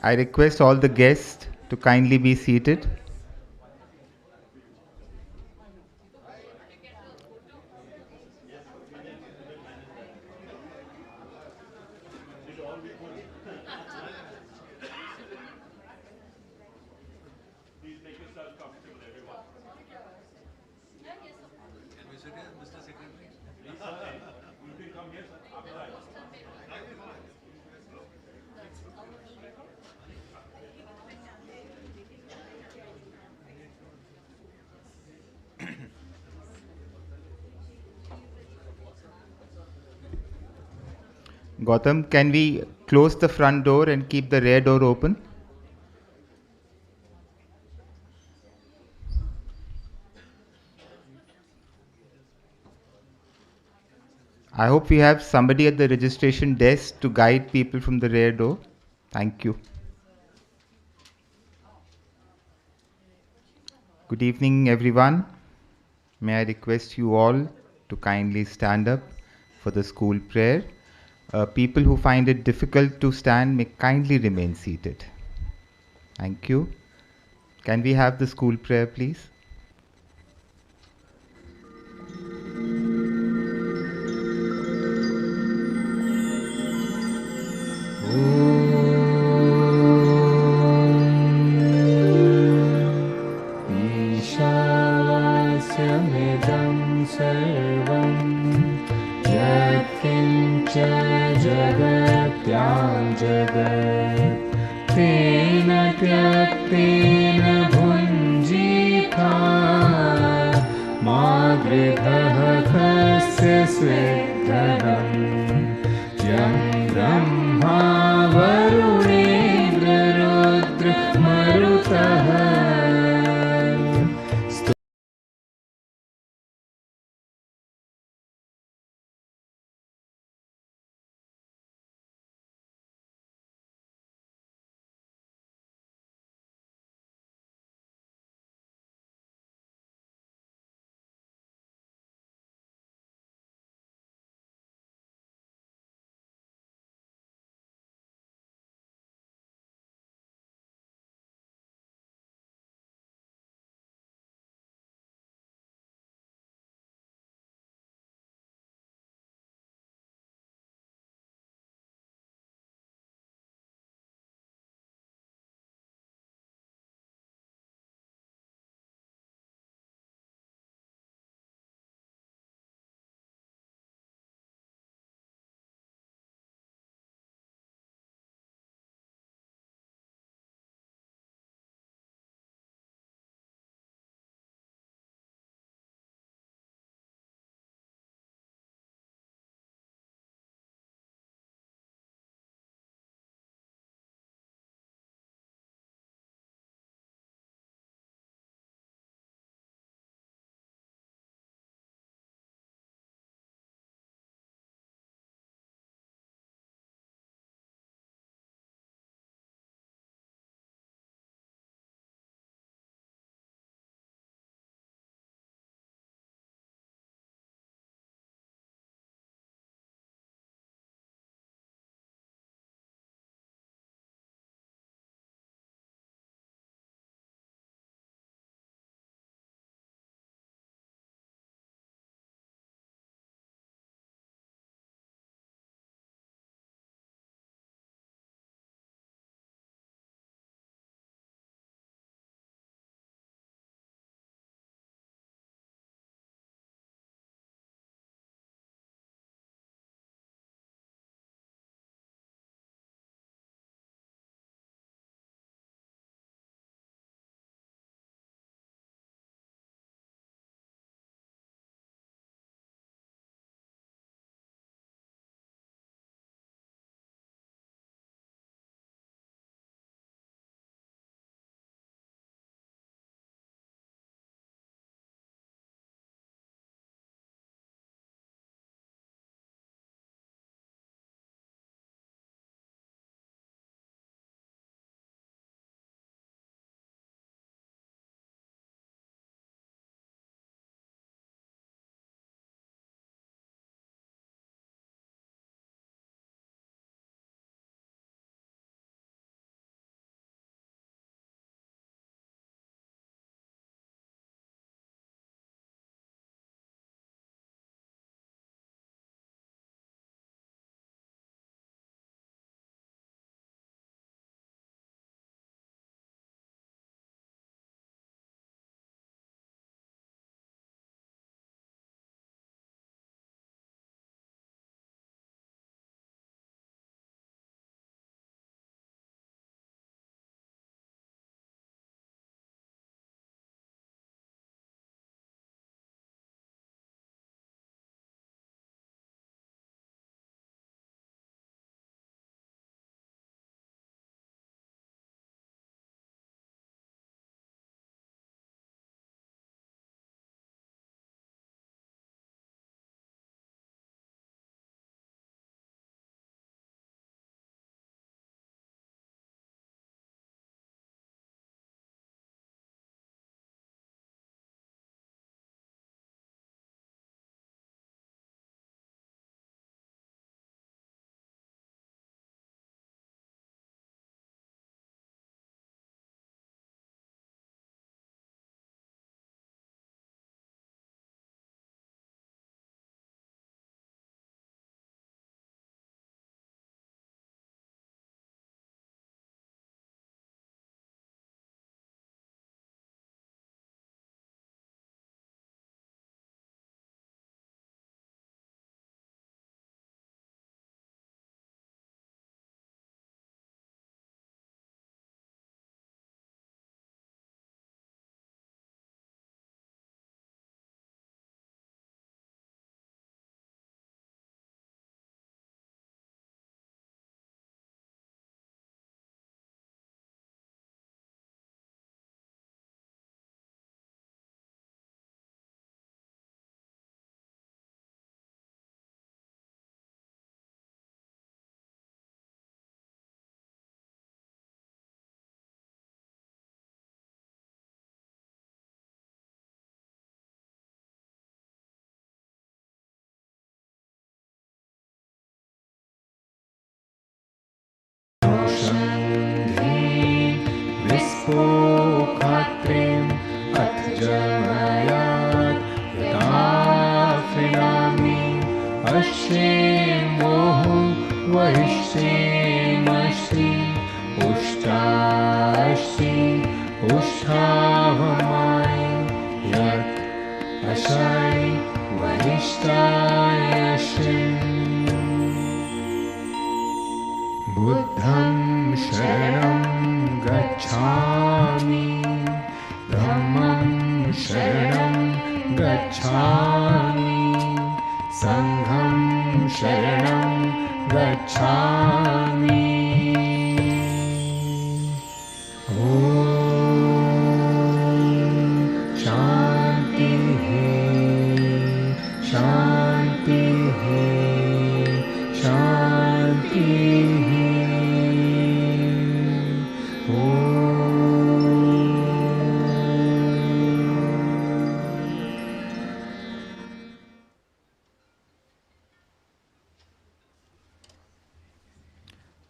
I request all the guests to kindly be seated. Gautam, can we close the front door and keep the rear door open? I hope we have somebody at the registration desk to guide people from the rear door. Thank you. Good evening, everyone. May I request you all to kindly stand up for the school prayer. People who find it difficult to stand may kindly remain seated. Thank you. Can we have the school prayer, please? ईशावास्यमिदं सर्वं यत्किञ्च जगत्यां जगत् तेन त्यक्तेन भुञ्जीथा मा गृधः कस्य स्वेद्धनम् यं ब्रह्मा वरुणेन्द्ररुद्रमरुतः वैश्येमोहो वैश्येमसि उष्टासि उष्टावमाय यत् अशाय वरिष्ठायसि बुद्धं शरणं गच्छामि धम्मं शरणं गच्छामि संघं शरणं गच्छामि ॐ शान्तिः शान्तिः शान्तिः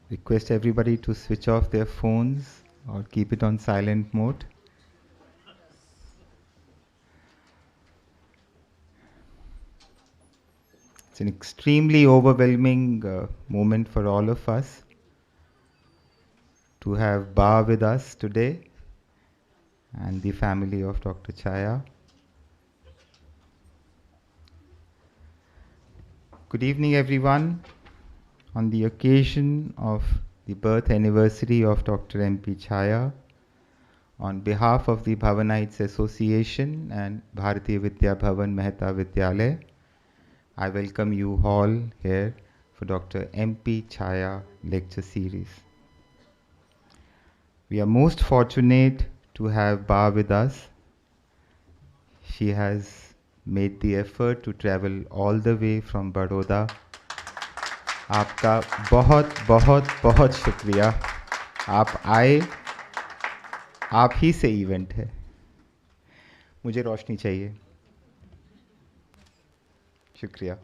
Request everybody to switch off their phones or keep it on silent mode. It's an extremely overwhelming moment for all of us to have Ba with us today and the family of Dr. Chhaya. Good evening, everyone. On the occasion of the birth anniversary of Dr. M.P. Chhaya, on behalf of the Bhavanites Association and Bharatiya Vidya Bhavan Mehta Vidyalaya, I welcome you all here for Dr. M.P. Chhaya lecture series. We are most fortunate to have Ba with us. She has made the effort to travel all the way from Baroda. आपका बहुत बहुत बहुत शुक्रिया. आप आए, आप ही से event है. मुझे रोशनी चाहिए. शुक्रिया.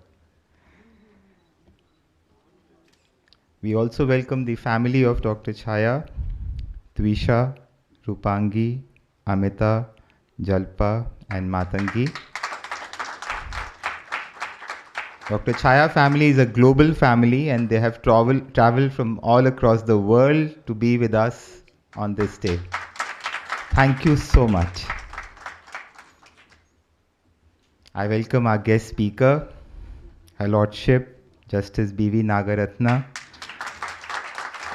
We also welcome the family of Dr. Chhaya, Twisha, Rupangi, Amita, Jalpa and Matangi. Dr. Chhaya family is a global family and they have traveled from all across the world to be with us on this day. Thank you so much. I welcome our guest speaker, Her Lordship Justice B.V. Nagarathna,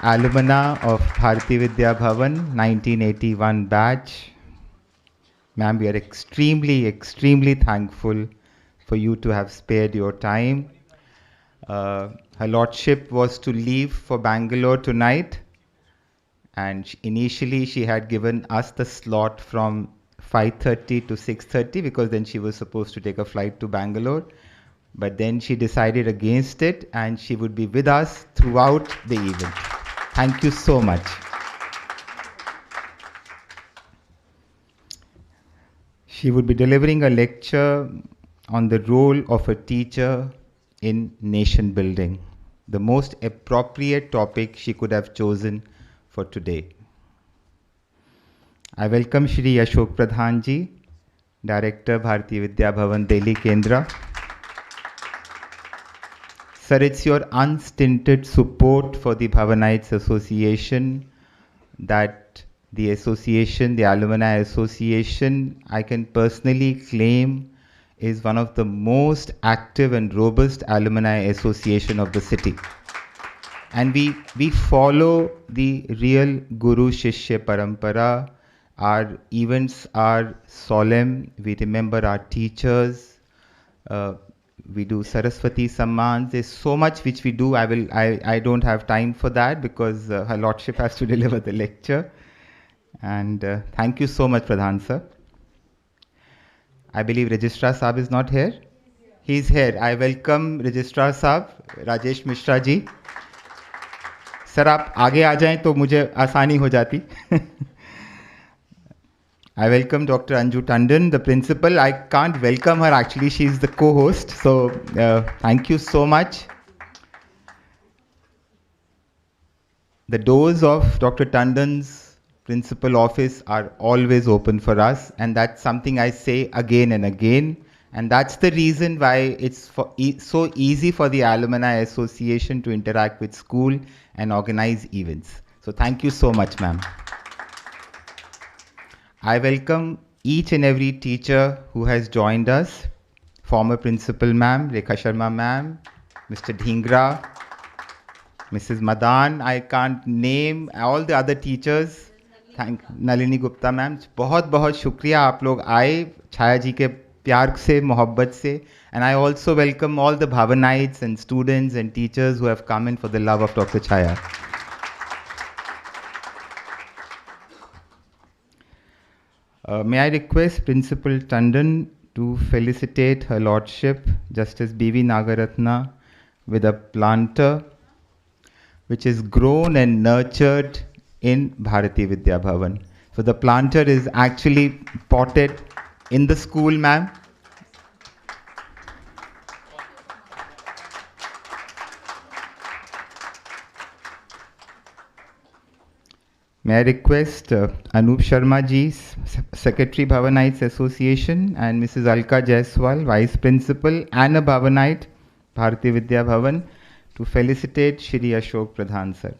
alumna of Bharatiya Vidya Bhavan 1981 batch. Ma'am, we are extremely, extremely thankful for you to have spared your time. Her Lordship was to leave for Bangalore tonight, and initially she had given us the slot from 5:30 to 6:30 because then she was supposed to take a flight to Bangalore. But then she decided against it and she would be with us throughout the event. Thank you so much. She would be delivering a lecture on the role of a teacher in nation building, the most appropriate topic she could have chosen for today. I welcome Shri Ashok Pradhan ji, Director Bharatiya Vidya Bhavan Delhi Kendra. Sir, it's your unstinted support for the Bhavanites Association that the association, the Alumni Association, I can personally claim is one of the most active and robust alumni association of the city. And we follow the real Guru Shishya Parampara. Our events are solemn. We remember our teachers. We do Saraswati Sammans. There's so much which we do. I don't have time for that because Her Lordship has to deliver the lecture. And thank you so much, Pradhan sir. I believe Registrar Saab is not here. He is here. I welcome Registrar Saab, Rajesh Mishra ji. Sir, आप आगे आ जाएं तो मुझे आसानी हो जाती. I welcome Dr. Anju Tandon, the principal. I can't welcome her actually. She's the co-host. So thank you so much. The doors of Dr. Tandon's principal office are always open for us, and that's something I say again and again. And that's the reason why it's so easy for the Alumni Association to interact with school and organize events. So thank you so much, ma'am. I welcome each and every teacher who has joined us. Former Principal Ma'am, Rekha Sharma Ma'am, Mr. Dhingra, Mrs. Madan, I can't name all the other teachers. Thank Nalini Gupta Ma'am. बहुत बहुत शुक्रिया आप लोग आए छाया जी के प्यार से मोहब्बत से. And I also welcome all the Bhavanites and students and teachers who have come in for the love of Dr. Chhaya. May I request Principal Tandon to felicitate Her Lordship Justice B.V. Nagarathna with a planter which is grown and nurtured in Bharati Vidya Bhavan. So the planter is actually potted in the school, ma'am. May I request Anup Sharma ji, Secretary Bhavanites Association, and Mrs. Alka Jaiswal, Vice Principal and a Bhavanite, Bharati Vidya Bhavan, to felicitate Shri Ashok Pradhan sir.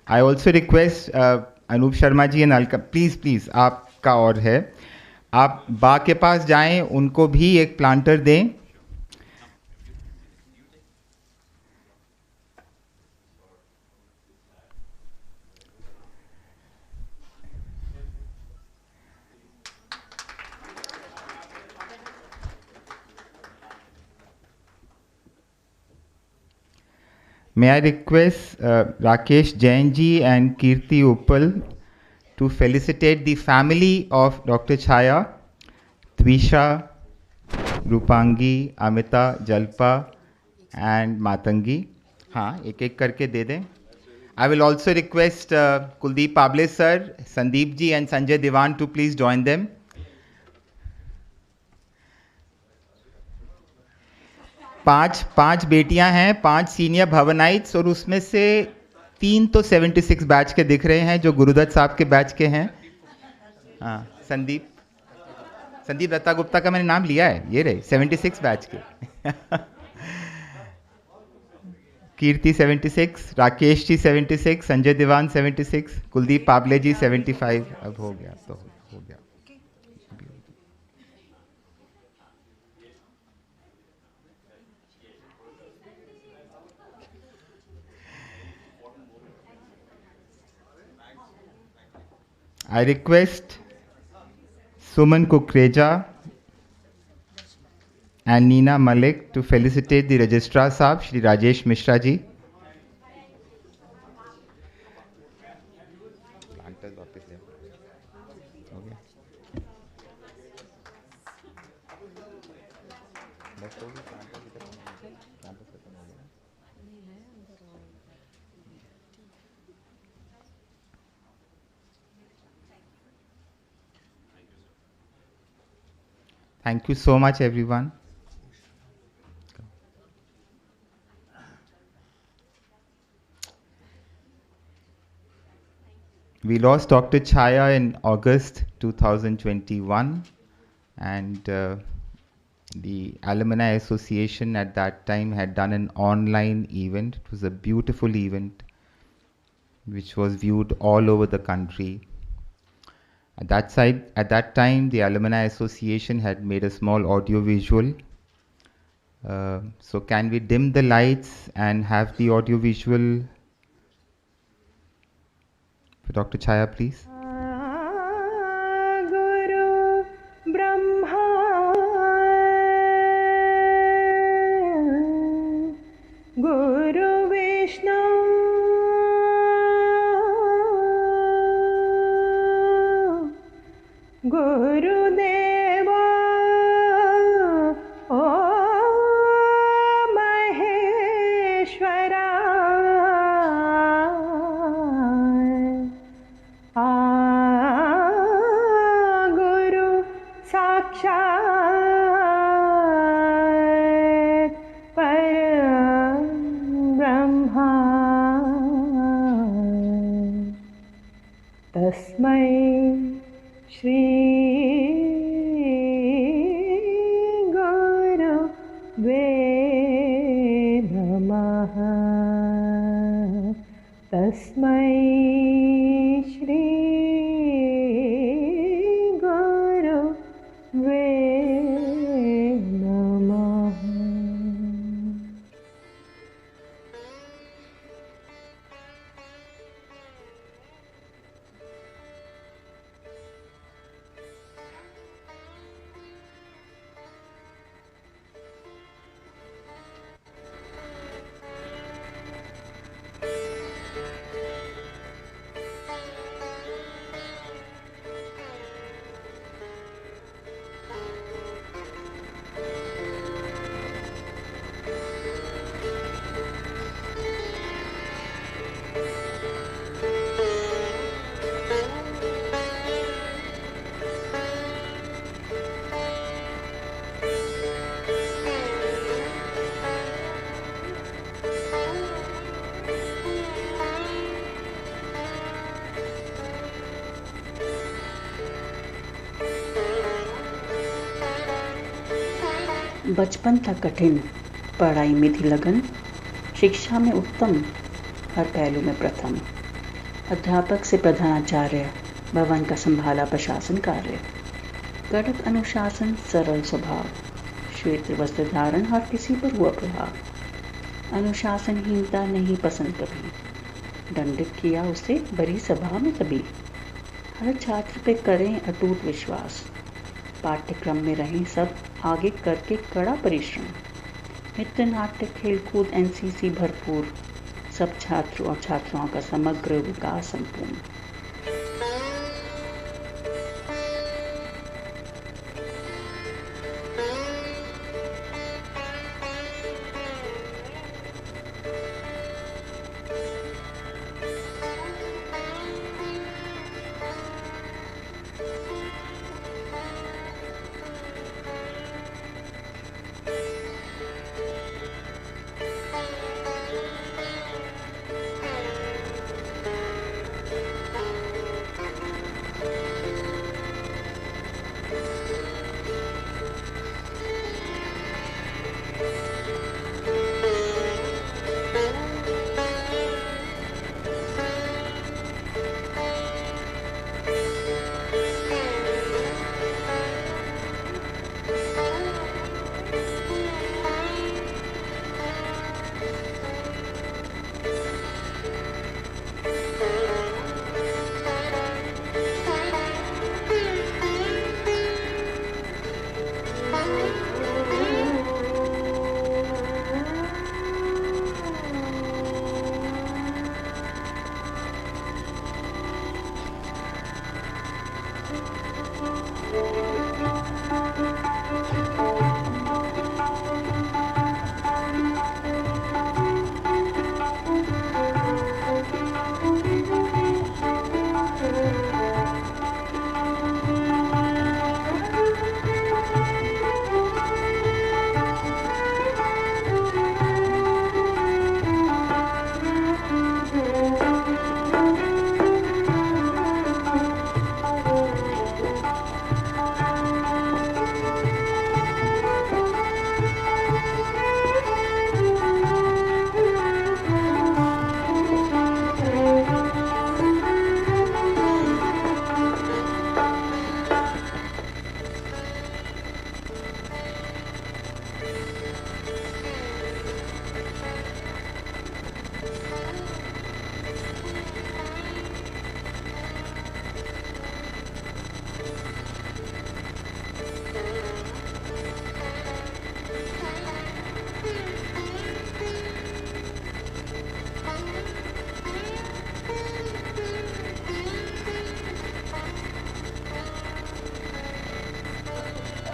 I also request Anup Sharma ji and Alka, please, आपका और है. आप बा के पास जाएं, उनको भी एक प्लांटर दें. May I request Rakesh Jain ji and Kirti Uppal to felicitate the family of Dr. Chhaya, Twisha, Rupangi, Amita, Jalpa and Matangi. हाँ, एक एक करके दे दें. I will also request Kuldeep Pable sir, Sandeep ji and Sanjay Diwan to please join them. पांच बेटियां हैं, 5 senior भवनाइट्स और उसमें से 3 तो 76 बैच के दिख रहे हैं जो गुरुदत्त साहब के बैच के हैं. हाँ, संदीप दत्ता गुप्ता का मैंने नाम लिया है, ये रहे 76 बैच के. कीर्ति 76, राकेश जी 76, संजय दीवान 76, कुलदीप पाबले जी 75. अब हो गया तो हो गया. I request Suman Kukreja and Neena Malik to felicitate the Registrar Sahab, Shri Rajesh Mishra ji. Thank you so much, everyone. We lost Dr. Chhaya in August 2021, and the Alumni Association at that time had done an online event. It was a beautiful event which was viewed all over the country. At that time, the Alumni Association had made a small audio visual. So can we dim the lights and have the audio visual for Dr. Chhaya, please? Guru Brahma Guru Vishnu Guru Deva Om Maheshwara Guru Sakshat Param Brahma तस्मै श्री गुरवे नमः तस्मै श्री गुरवे नमः। बचपन था कठिन, पढ़ाई में थी लगन, शिक्षा में उत्तम, हर पहलू में प्रथम। अध्यापक से प्रधानाचार्य, भवन का संभाला प्रशासन कार्य। कड़क अनुशासन, सरल स्वभाव, श्वेत वस्त्र धारण हर किसी पर हुआ प्रभाव। अनुशासनहीनता नहीं पसंद कभी, दंडित किया उसे बड़ी सभा में सभी। हर छात्र पे करें अटूट विश्वास, पाठ्यक्रम में रहें सब आगे करके कड़ा परिश्रम। नृत्य, नाट्य, खेलकूद, एनसीसी भरपूर, सब छात्रों और छात्राओं का समग्र विकास संपूर्ण।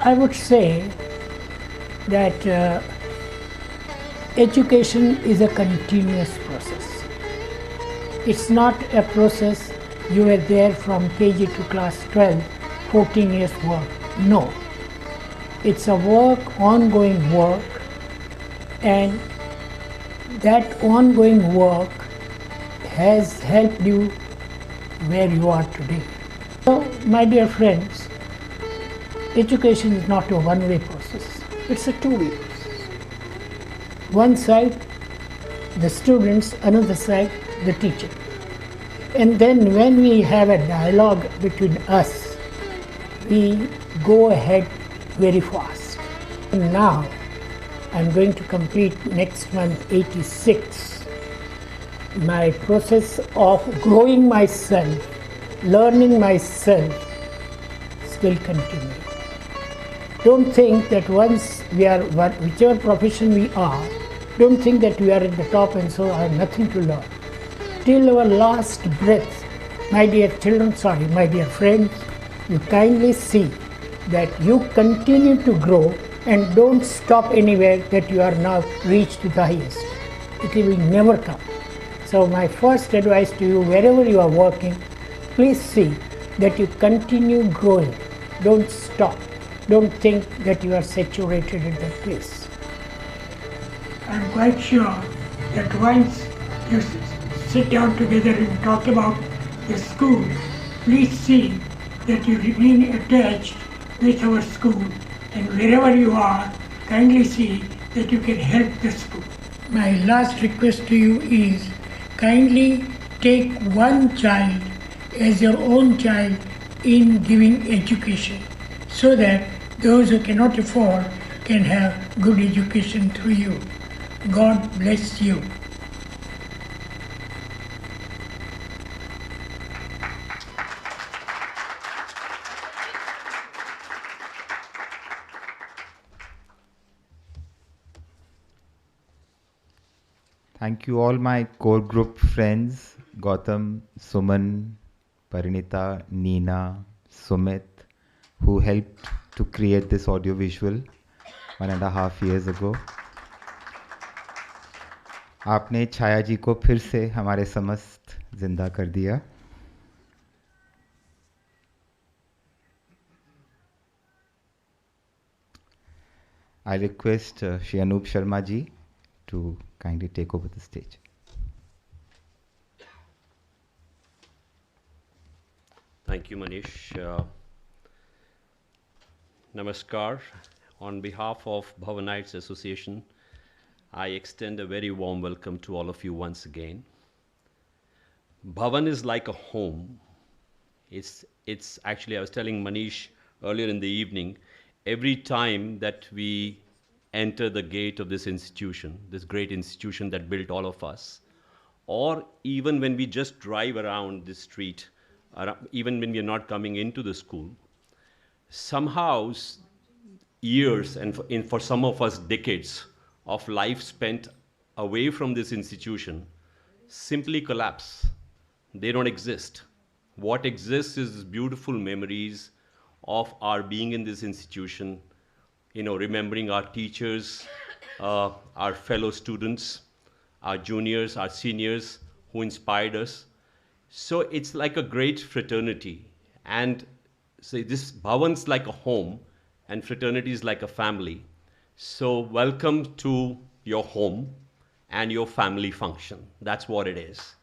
I would say that education is a continuous process. It's not a process you were there from KG to class 12, 14 years work. No. It's a work, ongoing work, and that ongoing work has helped you where you are today. So, my dear friends, education is not a one-way process, it's a two-way process. One side, the students, another side, the teacher. And then when we have a dialogue between us, we go ahead very fast. And now, I'm going to complete next month 86. My process of growing myself, learning myself, still continue. Don't think that once we are, whichever profession we are, don't think that we are at the top and so I have nothing to learn. Till our last breath, my dear children, my dear friends, you kindly see that you continue to grow and don't stop anywhere that you are now reached to the highest. It will never come. So my first advice to you, wherever you are working, please see that you continue growing. Don't stop. Don't think that you are saturated at that place. I am quite sure that once you sit down together and talk about the school, please see that you remain attached with our school, and wherever you are, kindly see that you can help the school. My last request to you is kindly take one child as your own child in giving education, so that those who cannot afford can have good education through you. God bless you. Thank you all my core group friends, Gautam, Suman, Parinita, Neena, Sumit, who helped to create this audio visual 1.5 years ago. आपने छाया जी को फिर से हमारे समस्त जिंदा कर दिया. I request Shri Anup Sharma ji to kindly take over the stage. Thank you, Manish. Namaskar. On behalf of Bhavanites Association, I extend a very warm welcome to all of you once again. Bhavan is like a home. It's actually, I was telling Manish earlier in the evening, every time that we enter the gate of this institution, this great institution that built all of us, or even when we just drive around the street, even when we are not coming into the school, somehow years and for some of us decades of life spent away from this institution simply collapse. They don't exist. What exists is beautiful memories of our being in this institution, remembering our teachers, our fellow students, our juniors, our seniors who inspired us. So it's like a great fraternity. And so this Bhavan's like a home and fraternity is like a family. So welcome to your home and your family function. That's what it is.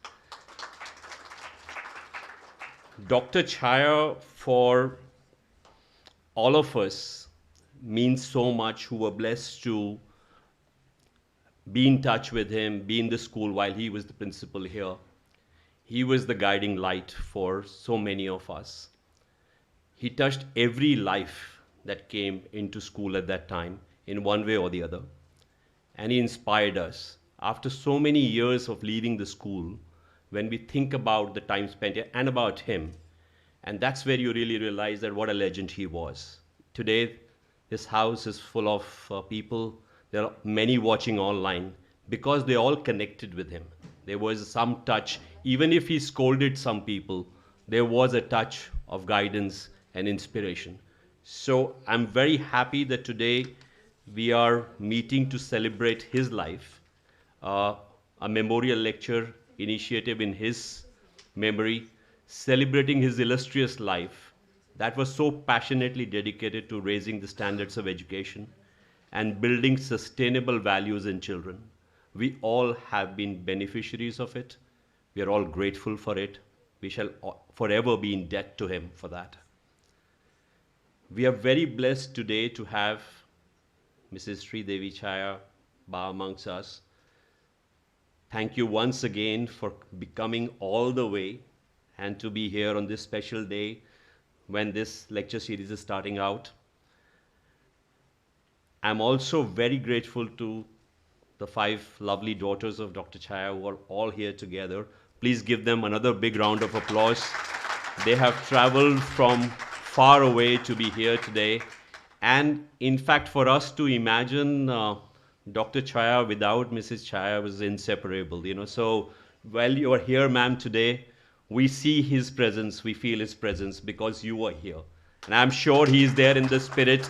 Dr. Chhaya, for all of us, means so much who were blessed to be in touch with him, be in the school while he was the principal here. He was the guiding light for so many of us. He touched every life that came into school at that time in one way or the other. And he inspired us. After so many years of leaving the school, when we think about the time spent here and about him, and that's where you really realize that what a legend he was. Today, his house is full of people. There are many watching online because they all connected with him. There was some touch. Even if he scolded some people, there was a touch of guidance and inspiration. So I'm very happy that today we are meeting to celebrate his life. A memorial lecture initiative in his memory, celebrating his illustrious life that was so passionately dedicated to raising the standards of education and building sustainable values in children. We all have been beneficiaries of it. We are all grateful for it. We shall forever be in debt to him for that. We are very blessed today to have Mrs. Sri Devi Chhaya Ba amongst us. Thank you once again for coming all the way and to be here on this special day when this lecture series is starting out. I'm also very grateful to the 5 lovely daughters of Dr. Chhaya who are all here together. Please give them another big round of applause. They have traveled from far away to be here today. And in fact, for us to imagine Dr. Chhaya without Mrs. Chhaya was inseparable. So while you are here, ma'am, today, we see his presence, we feel his presence because you are here. And I'm sure he is there in the spirit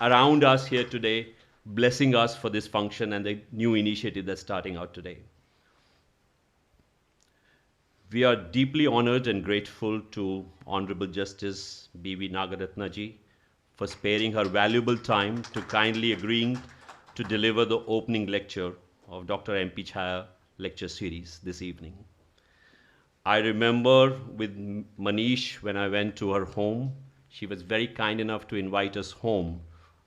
around us here today, blessing us for this function and the new initiative that's starting out today. We are deeply honored and grateful to Honorable Justice B.V. Nagarathna ji for sparing her valuable time to kindly agreeing to deliver the opening lecture of Dr. M.P. Chhaya lecture series this evening. I remember with Manish when I went to her home, she was very kind enough to invite us home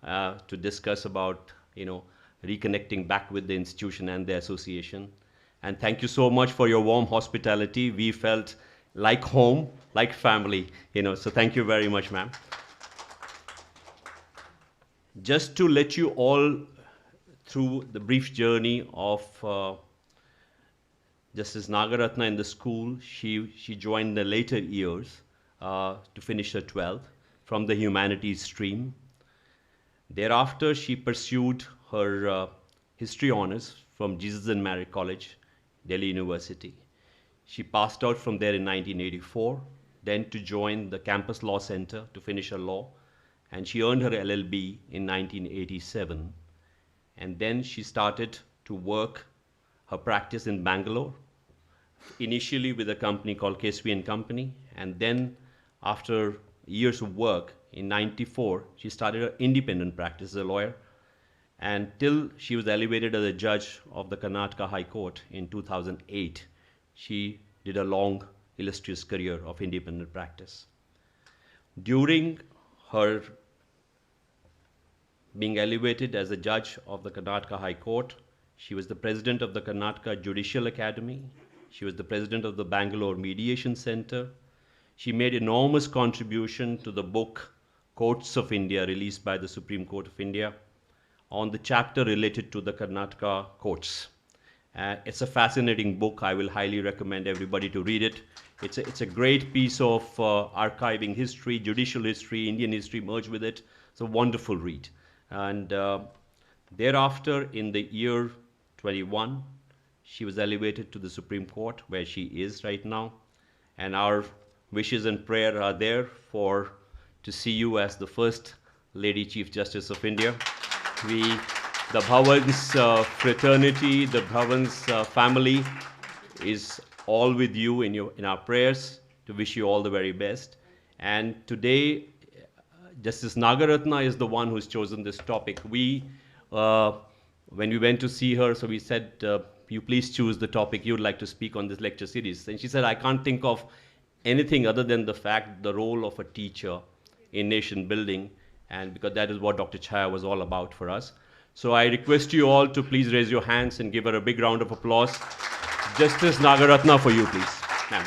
to discuss about, reconnecting back with the institution and the association. And thank you so much for your warm hospitality. We felt like home, like family, so thank you very much, ma'am. Just to let you all through the brief journey of Justice Nagarathna in the school, she joined the later years to finish her 12th from the humanities stream. Thereafter, she pursued her history honors from Jesus and Mary College, Delhi University. She passed out from there in 1984, then to join the Campus Law Center to finish her law, and she earned her LLB in 1987. And then she started to work her practice in Bangalore, initially with a company called KSV & Company, and then after years of work, in 94, she started her independent practice as a lawyer, until she was elevated as a judge of the Karnataka High Court in 2008. She did a long, illustrious career of independent practice. During her being elevated as a judge of the Karnataka High Court, she was the president of the Karnataka Judicial Academy. She was the president of the Bangalore Mediation Center. She made enormous contribution to the book Courts of India, released by the Supreme Court of India, on the chapter related to the Karnataka courts. It's a fascinating book. I will highly recommend everybody to read it. It's a great piece of archiving history, judicial history, Indian history merged with it. It's a wonderful read. And thereafter, in the year 21, she was elevated to the Supreme Court, where she is right now. And our wishes and prayer are there to see you as the first Lady Chief Justice of India. The Bhavan's fraternity, the Bhavan's family is all with you in our prayers to wish you all the very best. And today, Justice Nagarathna is the one who's chosen this topic. When we went to see her, so we said, you please choose the topic you'd like to speak on this lecture series. And she said, I can't think of anything other than the role of a teacher in nation building, and because that is what Dr. Chhaya was all about for us. So I request you all to please raise your hands and give her a big round of applause. Justice Nagarathna for you, please. Ma'am.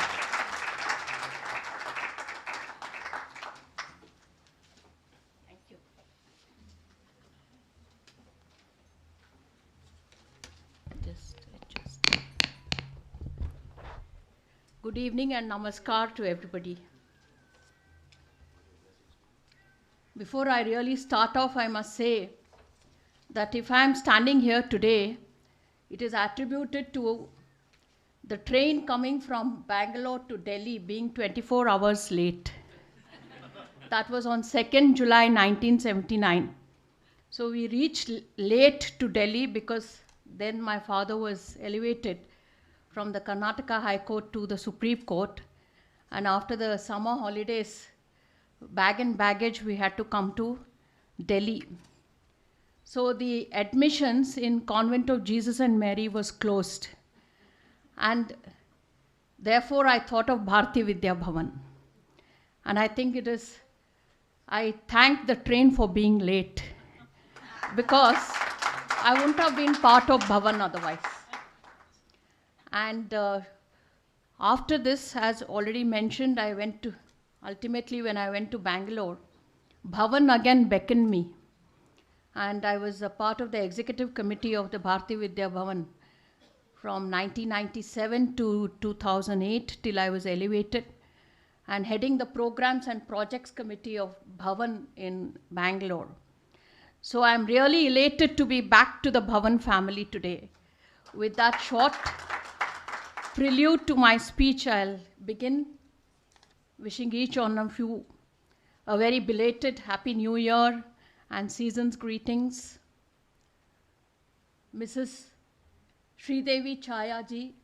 Thank you. Just adjust. Good evening and namaskar to everybody. Before I really start off, I must say that if I am standing here today, it is attributed to the train coming from Bangalore to Delhi being 24 hours late. That was on 2nd July 1979. So we reached late to Delhi because then my father was elevated from the Karnataka High Court to the Supreme Court. And after the summer holidays, bag and baggage, we had to come to Delhi. So the admissions in Convent of Jesus and Mary was closed. And Therefore, I thought of Bharti Vidya Bhavan. And I think I thank the train for being late because I wouldn't have been part of Bhavan otherwise. And after this, as already mentioned, ultimately when I went to Bangalore, Bhavan again beckoned me. And I was a part of the executive committee of the Bharti Vidya Bhavan from 1997 to 2008 till I was elevated, and heading the programs and projects committee of Bhavan in Bangalore. So I'm really elated to be back to the Bhavan family today. With that short prelude to my speech, I'll begin wishing each one of you a very belated Happy New Year and season's greetings. Mrs. Sridevi Chhaya ji,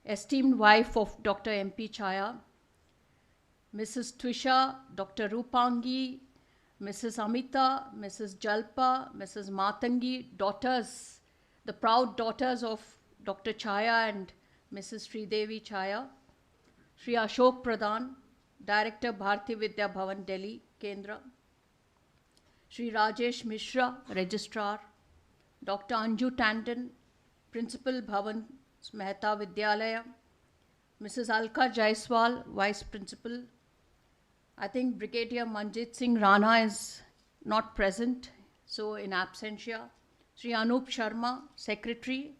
esteemed wife of Dr. M.P. Chhaya, Mrs. Twisha, Dr. Rupangi, Mrs. Amita, Mrs. Jalpa, Mrs. Matangi, daughters, the proud daughters of Dr. Chhaya and Mrs. Sridevi Chhaya, Sri Ashok Pradhan, Director Bharti Vidya Bhavan Delhi, Kendra, Sri Rajesh Mishra, Registrar, Dr. Anju Tandon, Principal Bhavan Mehta Vidyalaya, Mrs. Alka Jaiswal, Vice Principal. I think Brigadier Manjit Singh Rana is not present, so in absentia. Sri Anup Sharma, Secretary.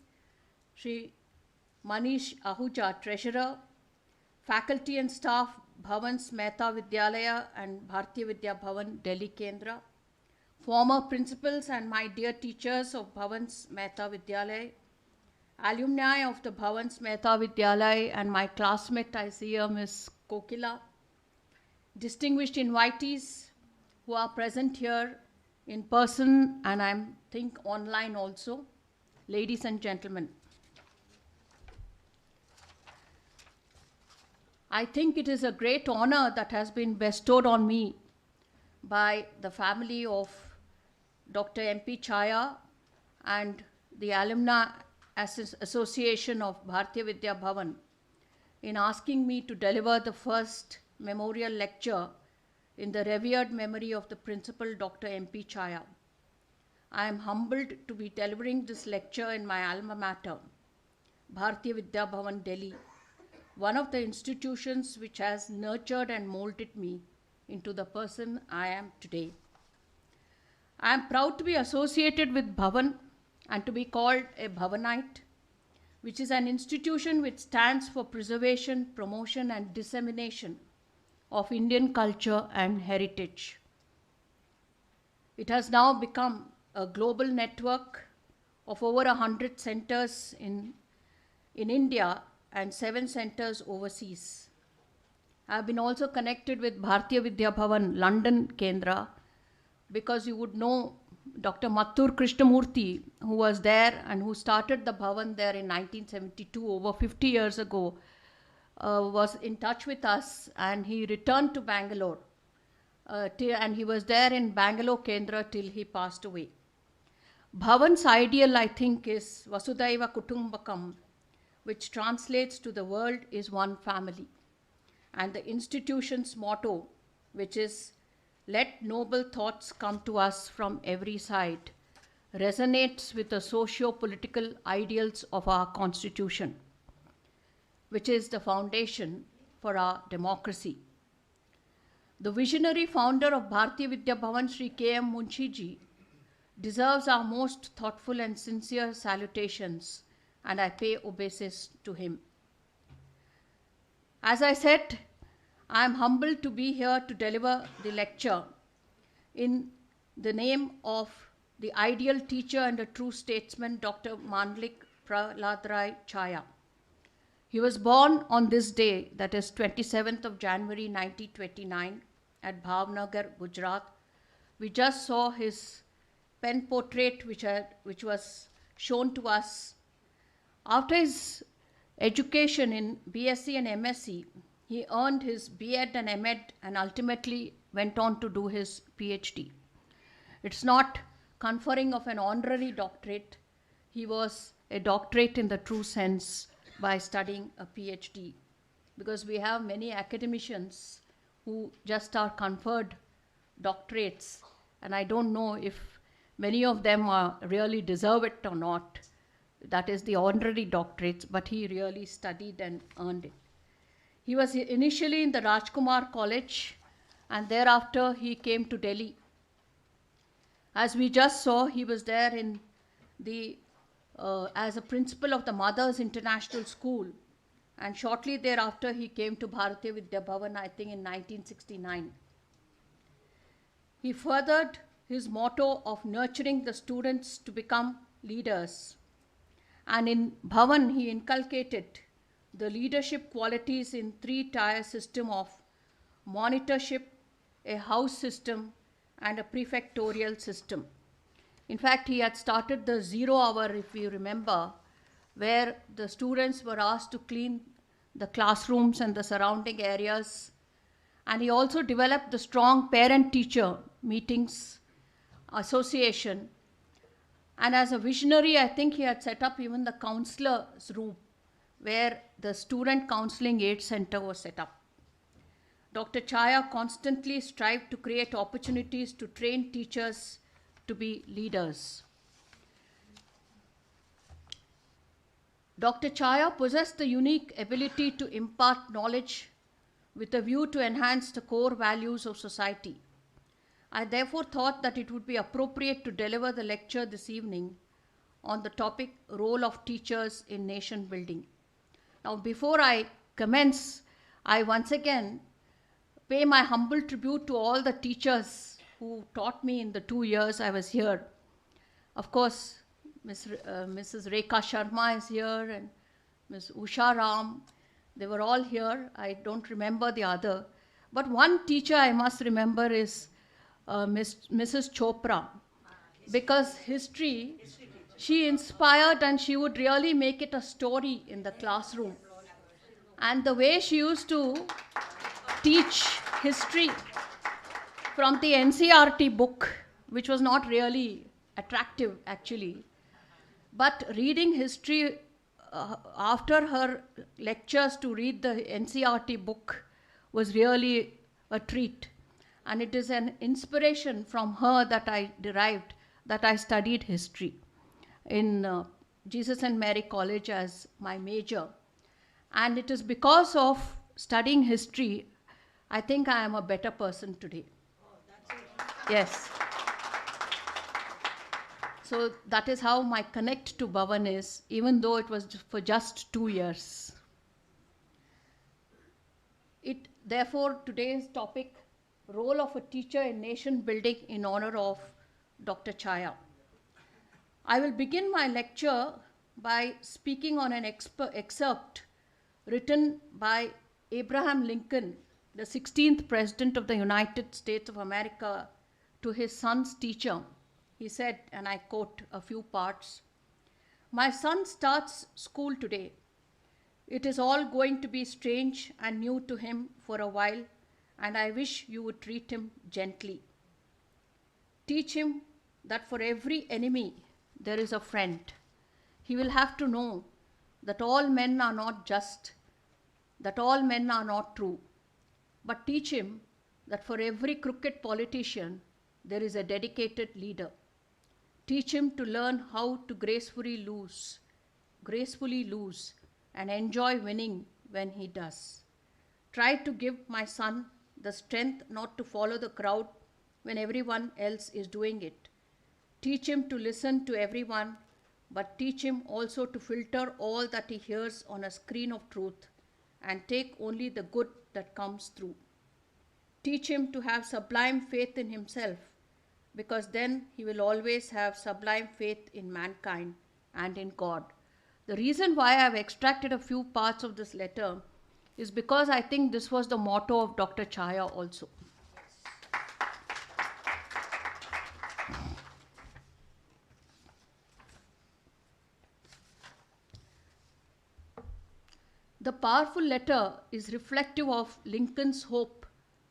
Sri Manish Ahuja, Treasurer. Faculty and staff, Bhavans Mehta Vidyalaya and Bharti Vidya Bhavan, Delhi Kendra. Former principals and my dear teachers of Bhavans Mehta Vidyalaya. Alumni of the Bhavans Mehta Vidyalaya and my classmate, I see here, Ms. Kokila. Distinguished invitees who are present here in person and I think online also. Ladies and gentlemen, I think it is a great honor that has been bestowed on me by the family of Dr. M.P. Chhaya and the Alumni Association of Bharti Vidya Bhavan in asking me to deliver the first memorial lecture in the revered memory of the principal Dr. M.P. Chhaya. I am humbled to be delivering this lecture in my alma mater, Bharti Vidya Bhavan, Delhi, one of the institutions which has nurtured and molded me into the person I am today. I am proud to be associated with Bhavan and to be called a Bhavanite, which is an institution which stands for preservation, promotion, and dissemination of Indian culture and heritage. It has now become a global network of over 100 centers in India and 7 centers overseas. I have been also connected with Bhartiya Vidya Bhavan, London Kendra, because you would know Dr. Mattur Krishnamurthy, who was there and who started the Bhavan there in 1972, over 50 years ago, was in touch with us, and he returned to Bangalore. And he was there in Bangalore Kendra till he passed away. Bhavan's ideal, I think, is Vasudhaiva Kutumbakam, which translates to the world is one family. And the institution's motto, which is let noble thoughts come to us from every side, resonates with the socio-political ideals of our constitution, which is the foundation for our democracy. The visionary founder of Bharti Vidya Bhavan, Sri K.M. Munshi ji, deserves our most thoughtful and sincere salutations, and I pay obeisance to him. As I said, I am humbled to be here to deliver the lecture in the name of the ideal teacher and a true statesman, Dr. Mandlik Praladrai Chhaya. He was born on this day, that is 27th of January 1929 at Bhavnagar, Gujarat. We just saw his pen portrait which was shown to us. After his education in BSc and MSc, he earned his B.Ed and M.Ed and ultimately went on to do his PhD. It's not conferring of an honorary doctorate. He was a doctorate in the true sense by studying a PhD, because we have many academicians who just are conferred doctorates, and I don't know if many of them are really deserve it or not. That is the honorary doctorates, but he really studied and earned it. He was initially in the Rajkumar College, and thereafter he came to Delhi. As we just saw, he was there in the as a principal of the Mothers International School, and shortly thereafter he came to Bharatiya Vidya Bhavan, I think in 1969. He furthered his motto of nurturing the students to become leaders, and in Bhavan he inculcated the leadership qualities in three-tier system of monitorship, a house system, and a prefectorial system. In fact, he had started the 0 hour, if you remember, where the students were asked to clean the classrooms and the surrounding areas. And he also developed the strong parent-teacher meetings association. And as a visionary, I think he had set up even the counselor's room, where the student counseling aid center was set up. Dr. Chhaya constantly strived to create opportunities to train teachers to be leaders. Dr. Chhaya possessed the unique ability to impart knowledge with a view to enhance the core values of society. I therefore thought that it would be appropriate to deliver the lecture this evening on the topic Role of Teachers in Nation Building. Now, before I commence, I once again pay my humble tribute to all the teachers who taught me in the 2 years I was here. Of course, Mrs. Rekha Sharma is here, and Ms. Usha Ram. They were all here. I don't remember the other. But one teacher I must remember is Mrs. Chopra, because history, she inspired and she would really make it a story in the classroom. And the way she used to teach history from the NCRT book, which was not really attractive actually, but reading history after her lectures, to read the NCRT book was really a treat. And it is an inspiration from her that I derived, that I studied history in Jesus and Mary College as my major. And it is because of studying history, I think I am a better person today. Yes. So that is how my connect to Bhavan is, even though it was for just 2 years. Therefore, today's topic, Role of a Teacher in Nation Building, in honor of Dr. Chhaya. I will begin my lecture by speaking on an excerpt written by Abraham Lincoln, the 16th President of the United States of America, to his son's teacher. He said, and I quote a few parts, "My son starts school today. It is all going to be strange and new to him for a while, and I wish you would treat him gently. Teach him that for every enemy there is a friend. He will have to know that all men are not just, that all men are not true. But teach him that for every crooked politician there is a dedicated leader. Teach him to learn how to gracefully lose, and enjoy winning when he does. Try to give my son the strength not to follow the crowd when everyone else is doing it. Teach him to listen to everyone, but teach him also to filter all that he hears on a screen of truth and take only the good that comes through. Teach him to have sublime faith in himself, because then he will always have sublime faith in mankind and in God." The reason why I have extracted a few parts of this letter is because I think this was the motto of Dr. Chhaya also. The powerful letter is reflective of Lincoln's hope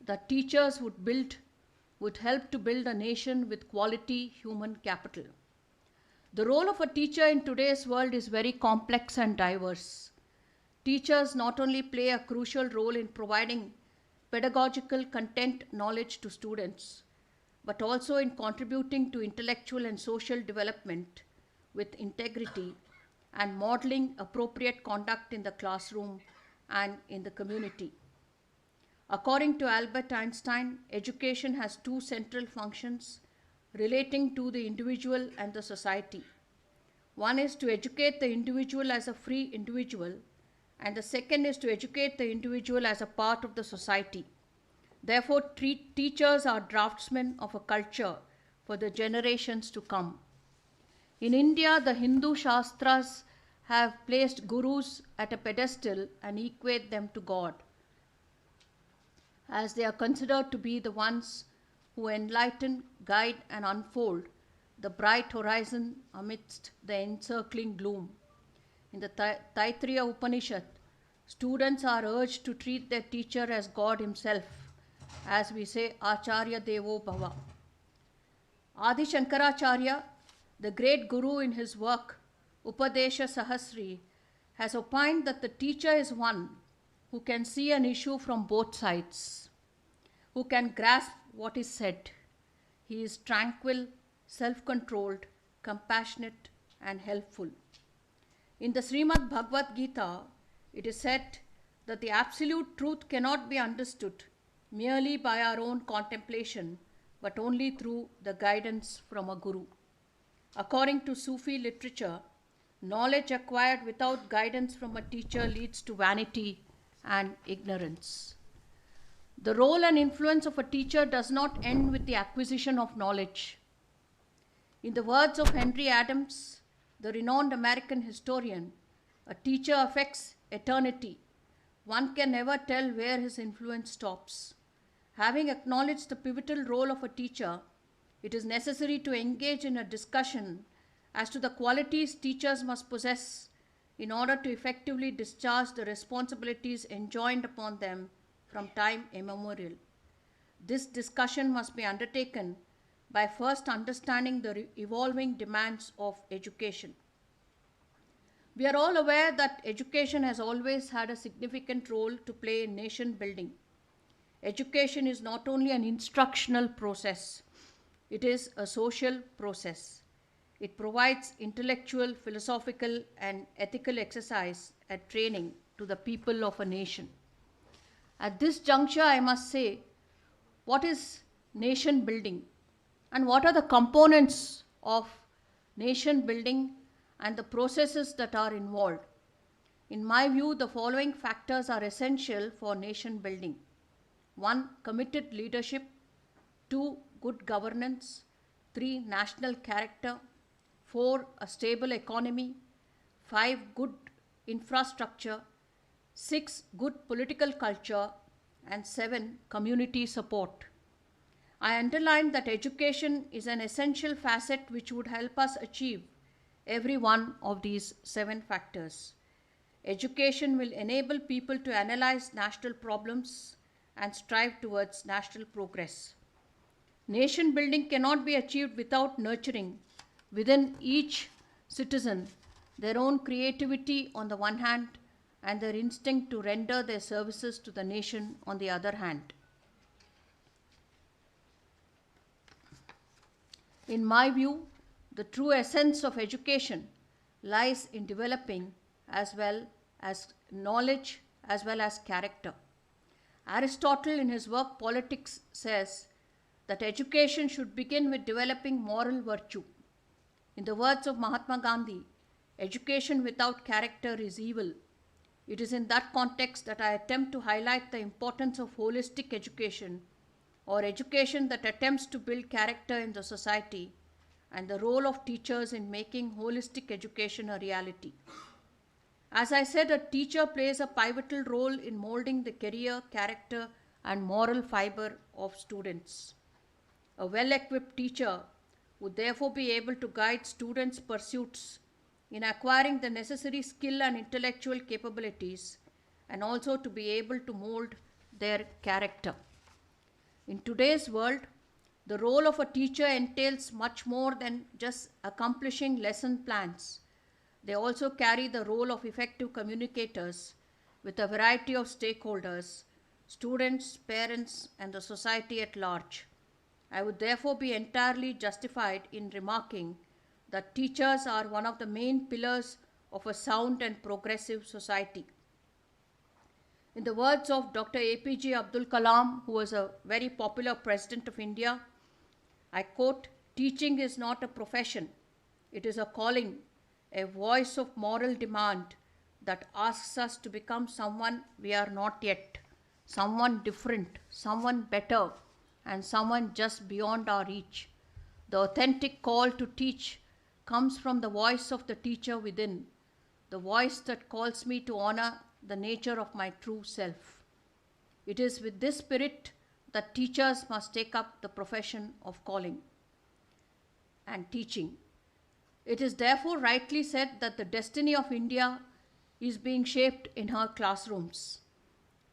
that teachers would help to build a nation with quality human capital. The role of a teacher in today's world is very complex and diverse. teachers not only play a crucial role in providing pedagogical content knowledge to students, but also in contributing to intellectual and social development with integrity and modeling appropriate conduct in the classroom and in the community. According to Albert Einstein, education has two central functions relating to the individual and the society. One is to educate the individual as a free individual, and the second is to educate the individual as a part of the society. Therefore, teachers are draftsmen of a culture for the generations to come. In India, the Hindu Shastras have placed gurus at a pedestal and equate them to God, as they are considered to be the ones who enlighten, guide, and unfold the bright horizon amidst the encircling gloom. In the Taittiriya Upanishad, students are urged to treat their teacher as God himself, as we say, Acharya Devo Bhava. Adi Shankaracharya, the great guru, in his work Upadesha Sahasri, has opined that the teacher is one who can see an issue from both sides, who can grasp what is said. He is tranquil, self-controlled, compassionate, and helpful. In the Srimad Bhagavad Gita, it is said that the absolute truth cannot be understood merely by our own contemplation, but only through the guidance from a guru. According to Sufi literature, knowledge acquired without guidance from a teacher leads to vanity and ignorance. The role and influence of a teacher does not end with the acquisition of knowledge. In the words of Henry Adams, the renowned American historian, a teacher affects eternity. One can never tell where his influence stops. Having acknowledged the pivotal role of a teacher, it is necessary to engage in a discussion as to the qualities teachers must possess in order to effectively discharge the responsibilities enjoined upon them from time immemorial. This discussion must be undertaken by first understanding the evolving demands of education. We are all aware that education has always had a significant role to play in nation building. Education is not only an instructional process, it is a social process. It provides intellectual, philosophical, and ethical exercise and training to the people of a nation. At this juncture, I must say, what is nation building and what are the components of nation building and the processes that are involved? In my view, the following factors are essential for nation building. 1. Committed leadership. 2. Good governance. 3. National character. 4. A stable economy. 5. Good infrastructure. 6. Good political culture. And 7. Community support. I underline that education is an essential facet which would help us achieve every one of these 7 factors. Education will enable people to analyze national problems and strive towards national progress. Nation building cannot be achieved without nurturing within each citizen their own creativity on the one hand and their instinct to render their services to the nation on the other hand. In my view, the true essence of education lies in developing as well as knowledge as well as character. Aristotle, in his work Politics, says that education should begin with developing moral virtue. In the words of Mahatma Gandhi, education without character is evil. It is in that context that I attempt to highlight the importance of holistic education, or education that attempts to build character in the society, and the role of teachers in making holistic education a reality. As I said, a teacher plays a pivotal role in molding the career, character, and moral fiber of students. A well-equipped teacher would therefore be able to guide students' pursuits in acquiring the necessary skill and intellectual capabilities, and also to be able to mold their character. In today's world, the role of a teacher entails much more than just accomplishing lesson plans. They also carry the role of effective communicators with a variety of stakeholders, students, parents, and the society at large. I would therefore be entirely justified in remarking that teachers are one of the main pillars of a sound and progressive society. In the words of Dr. APJ Abdul Kalam, who was a very popular president of India, I quote, "Teaching is not a profession, it is a calling, a voice of moral demand that asks us to become someone we are not yet, someone different, someone better, and someone just beyond our reach. The authentic call to teach comes from the voice of the teacher within, the voice that calls me to honor the nature of my true self. It is with this spirit that teachers must take up the profession of calling and teaching. It is therefore rightly said that the destiny of India is being shaped in her classrooms.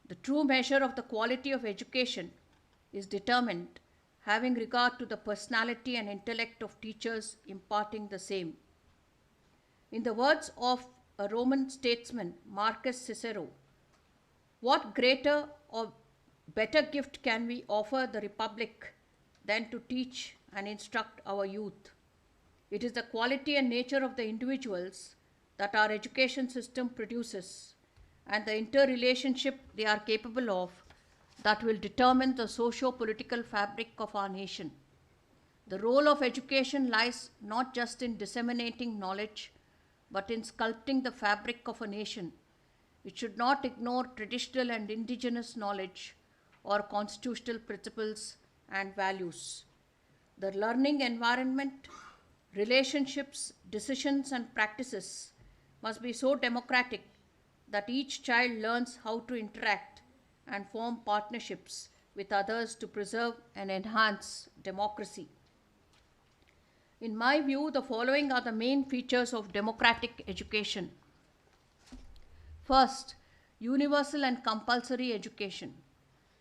The true measure of the quality of education is determined having regard to the personality and intellect of teachers imparting the same. In the words of a Roman statesman, Marcus Cicero, what greater or better gift can we offer the Republic than to teach and instruct our youth? It is the quality and nature of the individuals that our education system produces and the interrelationship they are capable of that will determine the socio-political fabric of our nation. The role of education lies not just in disseminating knowledge, but in sculpting the fabric of a nation. It should not ignore traditional and indigenous knowledge or constitutional principles and values. The learning environment, relationships, decisions, and practices must be so democratic that each child learns how to interact and form partnerships with others to preserve and enhance democracy. In my view, the following are the main features of democratic education. First, universal and compulsory education.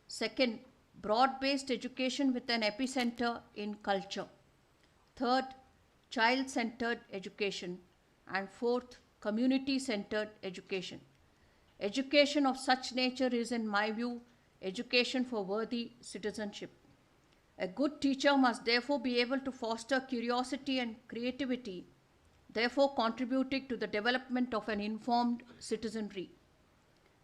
Second, broad-based education with an epicenter in culture. Third, child-centered education. And fourth, community-centered education. Education of such nature is, in my view, education for worthy citizenship. A good teacher must therefore be able to foster curiosity and creativity, therefore contributing to the development of an informed citizenry.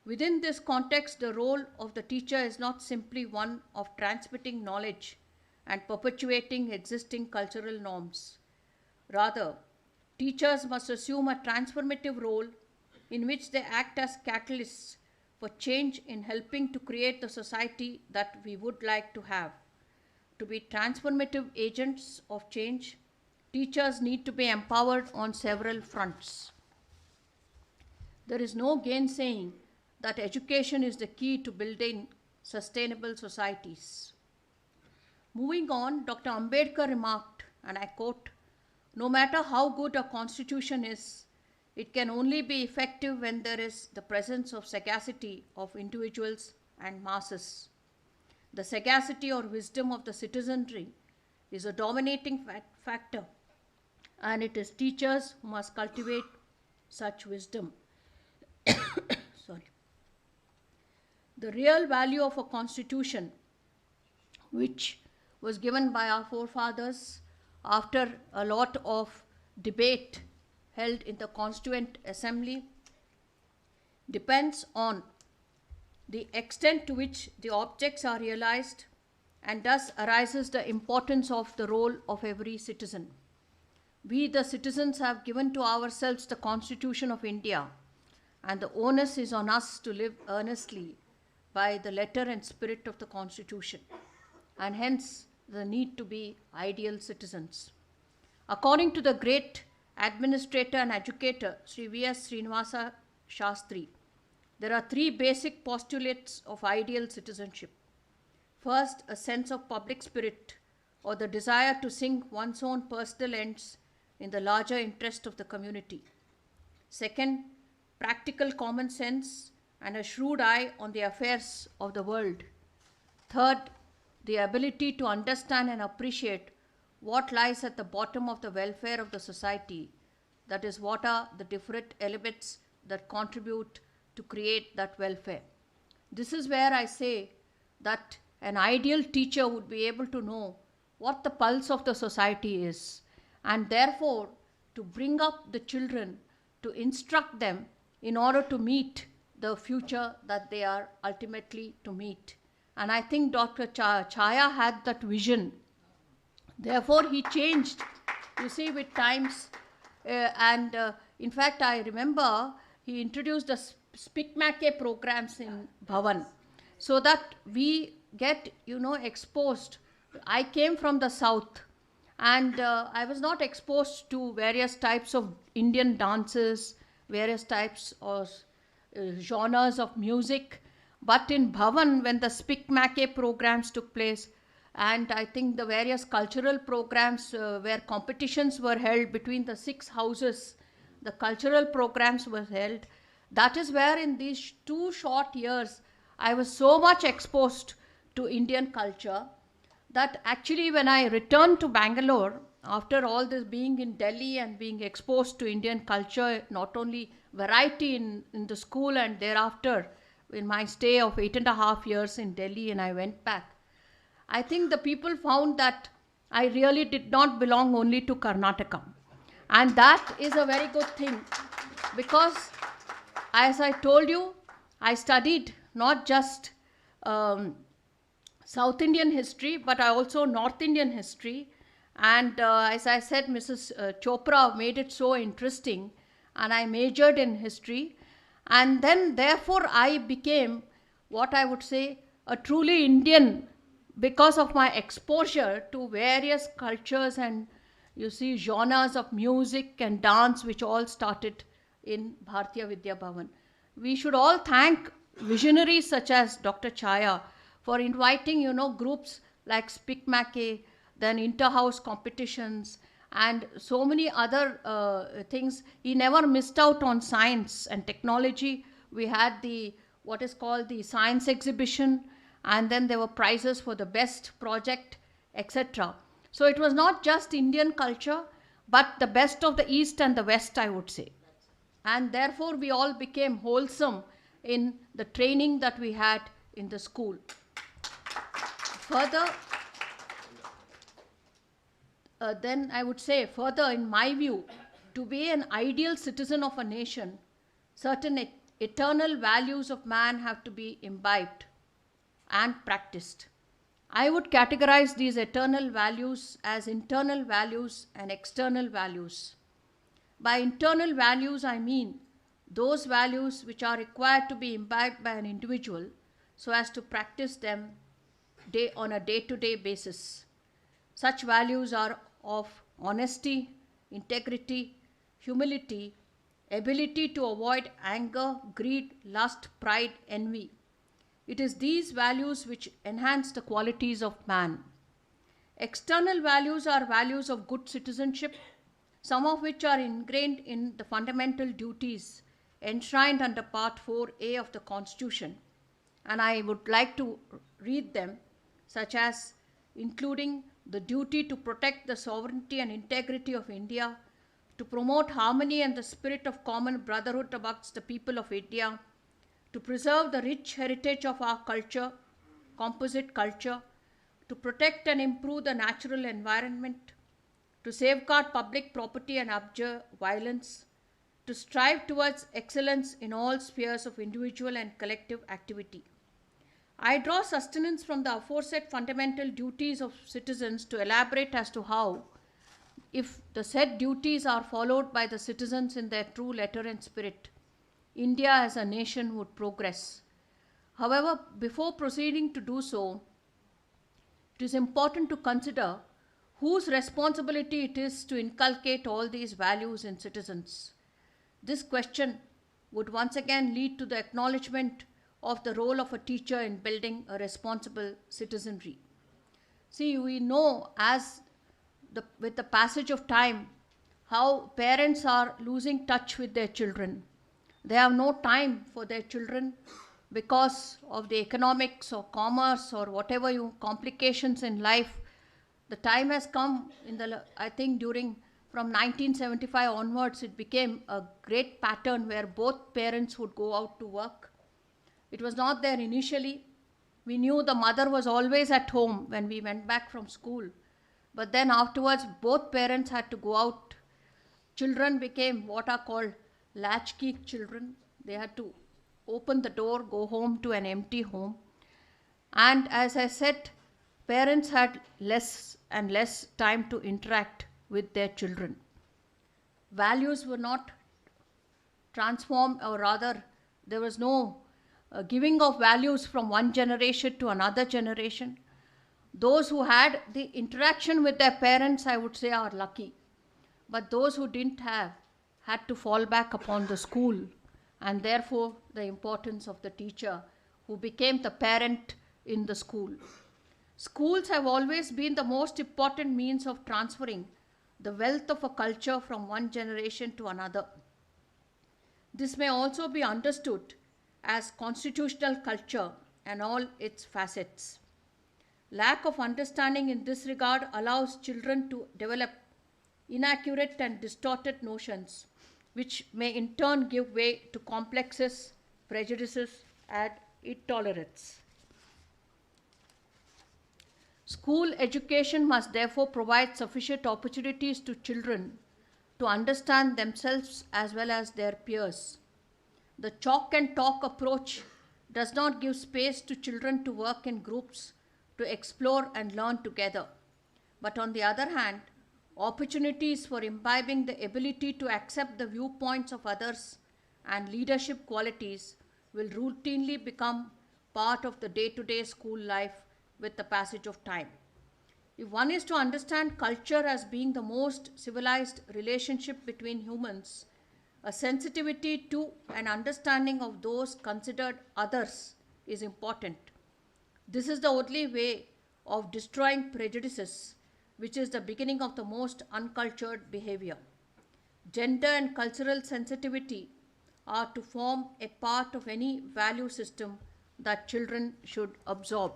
Within this context, the role of the teacher is not simply one of transmitting knowledge and perpetuating existing cultural norms. Rather, teachers must assume a transformative role in which they act as catalysts for change in helping to create the society that we would like to have. To be transformative agents of change, teachers need to be empowered on several fronts. There is no gainsaying that education is the key to building sustainable societies. Moving on, Dr. Ambedkar remarked, and I quote, "No matter how good a constitution is, it can only be effective when there is the presence of sagacity of individuals and masses. The sagacity or wisdom of the citizenry is a dominating factor, and it is teachers who must cultivate such wisdom." Sorry. The real value of a constitution, which was given by our forefathers after a lot of debate held in the Constituent Assembly, depends on the extent to which the objects are realized, and thus arises the importance of the role of every citizen. We, the citizens, have given to ourselves the Constitution of India, and the onus is on us to live earnestly by the letter and spirit of the Constitution, and hence the need to be ideal citizens. According to the great administrator and educator Sri V.S. Srinivasa Shastri, there are three basic postulates of ideal citizenship. First, a sense of public spirit, or the desire to sink one's own personal ends in the larger interest of the community. Second, practical common sense and a shrewd eye on the affairs of the world. Third, the ability to understand and appreciate what lies at the bottom of the welfare of the society, that is, what are the different elements that contribute to create that welfare. This is where I say that an ideal teacher would be able to know what the pulse of the society is, and therefore to bring up the children, to instruct them in order to meet the future that they are ultimately to meet. And I think Dr. Chhaya had that vision. Therefore, he changed, you see, with times. In fact, I remember he introduced the Spikmake programs in Bhavan so that we get, exposed. I came from the south, and I was not exposed to various types of Indian dances, various types of genres of music. But in Bhavan, when the Spikmake programs took place, and I think the various cultural programs where competitions were held between the 6 houses, the cultural programs were held. That is where in these 2 short years I was so much exposed to Indian culture that actually when I returned to Bangalore, after all this being in Delhi and being exposed to Indian culture, not only variety in the school and thereafter in my stay of 8.5 years in Delhi, and I went back, I think the people found that I really did not belong only to Karnataka. And that is a very good thing, because as I told you, I studied not just South Indian history, but I also North Indian history. And as I said, Mrs. Chopra made it so interesting, and I majored in history. And then, therefore, I became what I would say a truly Indian because of my exposure to various cultures and, you see, genres of music and dance, which all started in Bharatiya Vidya Bhavan. We should all thank visionaries such as Dr. Chhaya for inviting, groups like Spikmake, then inter-house competitions, and so many other things. He never missed out on science and technology. We had what is called the science exhibition, and then there were prizes for the best project, etc. So it was not just Indian culture, but the best of the East and the West, I would say. And therefore, we all became wholesome in the training that we had in the school. Further, then I would say, further, in my view, to be an ideal citizen of a nation, certain eternal values of man have to be imbibed and practiced. I would categorize these eternal values as internal values and external values. By internal values, I mean those values which are required to be imbibed by an individual so as to practice them on a day-to-day basis. Such values are of honesty, integrity, humility, ability to avoid anger, greed, lust, pride, envy. It is these values which enhance the qualities of man. External values are values of good citizenship, some of which are ingrained in the fundamental duties enshrined under Part 4A of the Constitution. And I would like to read them, such as including the duty to protect the sovereignty and integrity of India, to promote harmony and the spirit of common brotherhood amongst the people of India, to preserve the rich heritage of our culture, composite culture, to protect and improve the natural environment, to safeguard public property and abjure violence, to strive towards excellence in all spheres of individual and collective activity. I draw sustenance from the aforesaid fundamental duties of citizens to elaborate as to how, if the said duties are followed by the citizens in their true letter and spirit, India as a nation would progress. However, before proceeding to do so, it is important to consider whose responsibility it is to inculcate all these values in citizens. This question would once again lead to the acknowledgement of the role of a teacher in building a responsible citizenry. See, we know with the passage of time how parents are losing touch with their children. They have no time for their children because of the economics or commerce or whatever complications in life. The time has come I think during from 1975 onwards, it became a great pattern where both parents would go out to work. It was not there initially. We knew the mother was always at home when we went back from school. But then afterwards, both parents had to go out. Children became what are called latchkey children. They had to open the door, go home to an empty home. And as I said, parents had less and less time to interact with their children. Values were not transformed, or rather, there was no giving of values from one generation to another generation. Those who had the interaction with their parents, I would say, are lucky. But those who didn't have had to fall back upon the school, and therefore the importance of the teacher who became the parent in the school. Schools have always been the most important means of transferring the wealth of a culture from one generation to another. This may also be understood as constitutional culture and all its facets. Lack of understanding in this regard allows children to develop inaccurate and distorted notions, which may in turn give way to complexes, prejudices, and intolerance. School education must therefore provide sufficient opportunities to children to understand themselves as well as their peers. The chalk and talk approach does not give space to children to work in groups, to explore and learn together. But on the other hand, opportunities for imbibing the ability to accept the viewpoints of others and leadership qualities will routinely become part of the day-to-day school life with the passage of time. If one is to understand culture as being the most civilized relationship between humans, a sensitivity to and understanding of those considered others is important. This is the only way of destroying prejudices, which is the beginning of the most uncultured behavior. Gender and cultural sensitivity are to form a part of any value system that children should absorb.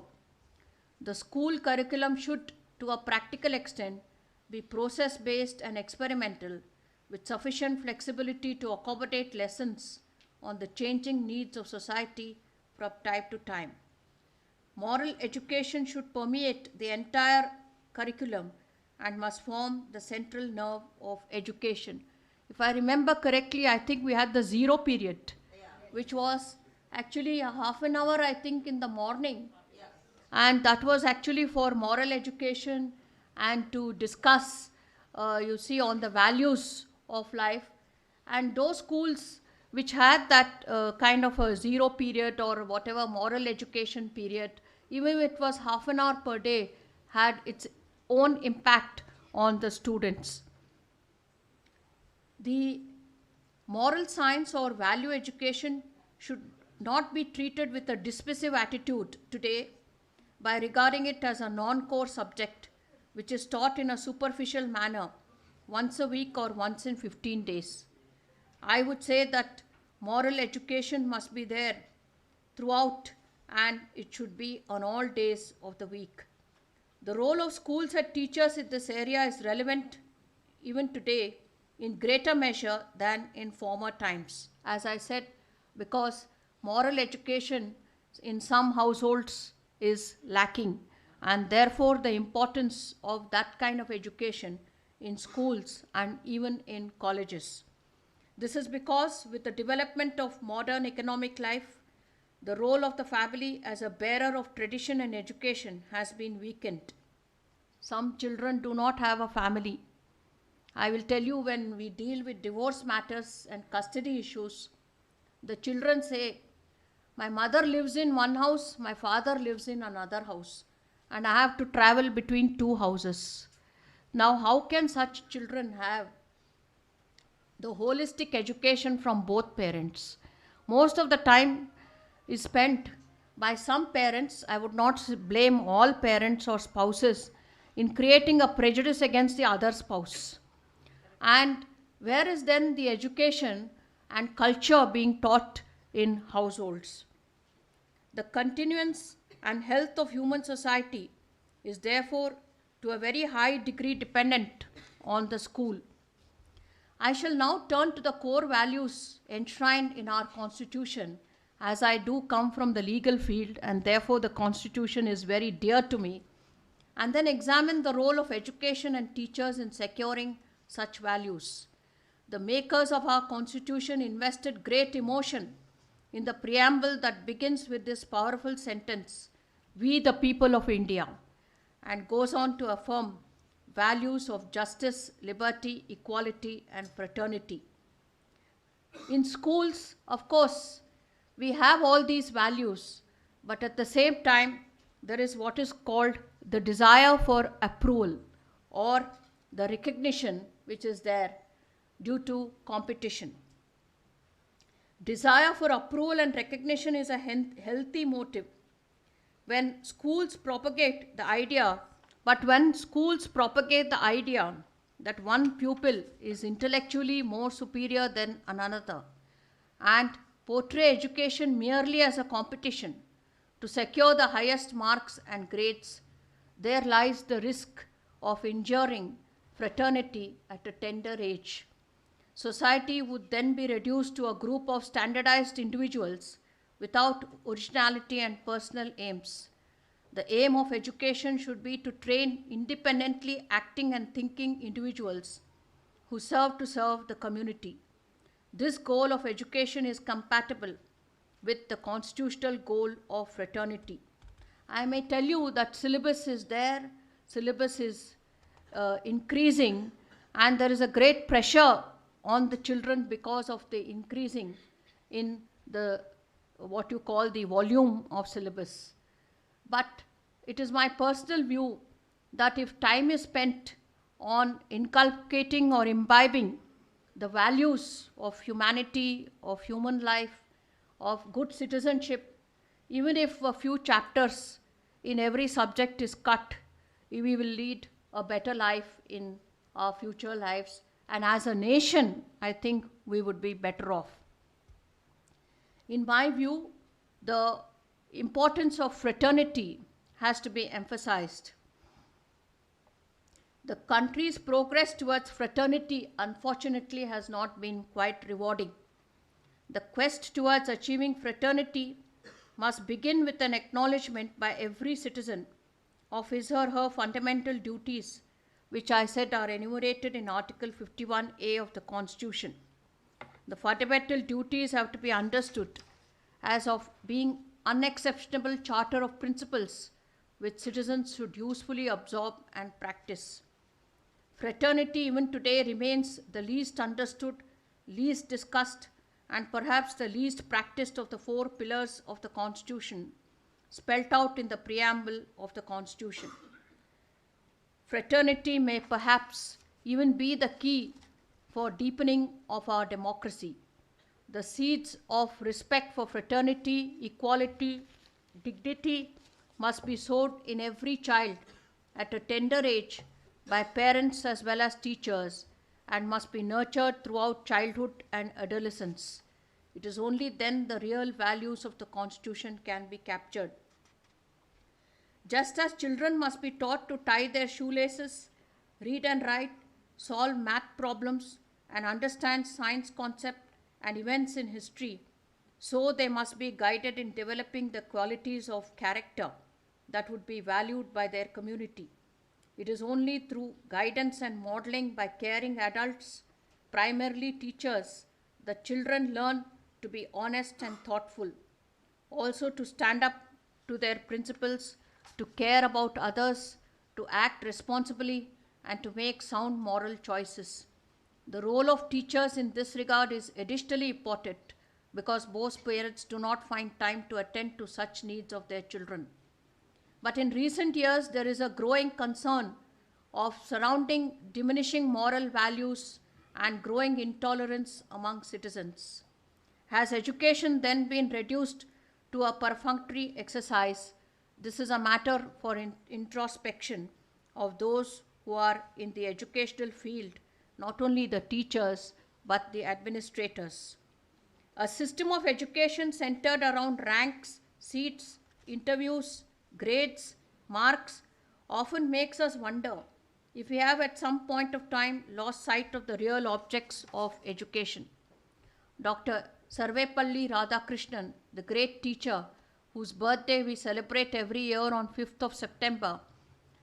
The school curriculum should, to a practical extent, be process based and experimental, with sufficient flexibility to accommodate lessons on the changing needs of society from time to time. Moral education should permeate the entire curriculum and must form the central nerve of education. If I remember correctly, I think we had the zero period, which was actually a half an hour, I think, in the morning. And that was actually for moral education and to discuss, on the values of life. And those schools which had that kind of a zero period or whatever moral education period, even if it was half an hour per day, had its own impact on the students. The moral science or value education should not be treated with a dismissive attitude today by regarding it as a non-core subject which is taught in a superficial manner once a week or once in 15 days. I would say that moral education must be there throughout and it should be on all days of the week. The role of schools and teachers in this area is relevant even today in greater measure than in former times. As I said, because moral education in some households is lacking, and therefore the importance of that kind of education in schools and even in colleges. This is because with the development of modern economic life, the role of the family as a bearer of tradition and education has been weakened. Some children do not have a family. I will tell you, when we deal with divorce matters and custody issues, the children say, my mother lives in one house, my father lives in another house, and I have to travel between two houses. Now, how can such children have the holistic education from both parents? Most of the time is spent by some parents, I would not blame all parents or spouses, in creating a prejudice against the other spouse. And where is then the education and culture being taught in households? The continuance and health of human society is therefore to a very high degree dependent on the school. I shall now turn to the core values enshrined in our Constitution, as I do come from the legal field and therefore the Constitution is very dear to me, and then examine the role of education and teachers in securing such values. The makers of our Constitution invested great emotion in the preamble that begins with this powerful sentence, "We the people of India," and goes on to affirm values of justice, liberty, equality, and fraternity. In schools, of course, we have all these values, but at the same time, there is what is called the desire for approval or the recognition which is there due to competition. Desire for approval and recognition is a healthy motive. When schools propagate the idea, when schools propagate the idea that one pupil is intellectually more superior than another and portray education merely as a competition to secure the highest marks and grades, there lies the risk of injuring fraternity at a tender age. Society would then be reduced to a group of standardized individuals without originality and personal aims. The aim of education should be to train independently acting and thinking individuals who serve to serve the community. This goal of education is compatible with the constitutional goal of fraternity. I may tell you that syllabus is there, syllabus is increasing, and there is a great pressure on the children because of the increasing in the what you call the volume of syllabus. But it is my personal view that if time is spent on inculcating or imbibing the values of humanity, of human life, of good citizenship, even if a few chapters in every subject is cut, we will lead a better life in our future lives. And as a nation, I think we would be better off. In my view, the importance of fraternity has to be emphasized. The country's progress towards fraternity, unfortunately, has not been quite rewarding. The quest towards achieving fraternity must begin with an acknowledgement by every citizen of his or her fundamental duties, which I said are enumerated in Article 51A of the Constitution. The fundamental duties have to be understood as of being unexceptionable charter of principles which citizens should usefully absorb and practice. Fraternity even today remains the least understood, least discussed, and perhaps the least practiced of the four pillars of the Constitution, spelt out in the preamble of the Constitution. Fraternity may perhaps even be the key for deepening of our democracy. The seeds of respect for fraternity, equality, dignity must be sowed in every child at a tender age by parents as well as teachers, and must be nurtured throughout childhood and adolescence. It is only then the real values of the Constitution can be captured. Just as children must be taught to tie their shoelaces, read and write, solve math problems, and understand science concepts and events in history, so they must be guided in developing the qualities of character that would be valued by their community. It is only through guidance and modeling by caring adults, primarily teachers, that children learn to be honest and thoughtful, also to stand up to their principles, to care about others, to act responsibly, and to make sound moral choices. The role of teachers in this regard is additionally important because most parents do not find time to attend to such needs of their children. But in recent years, there is a growing concern of surrounding diminishing moral values and growing intolerance among citizens. Has education then been reduced to a perfunctory exercise? This is a matter for introspection of those who are in the educational field, not only the teachers, but the administrators. A system of education centered around ranks, seats, interviews, grades, marks often makes us wonder if we have at some point of time lost sight of the real objects of education. Dr. Sarvepalli Radhakrishnan, the great teacher whose birthday we celebrate every year on 5th of September,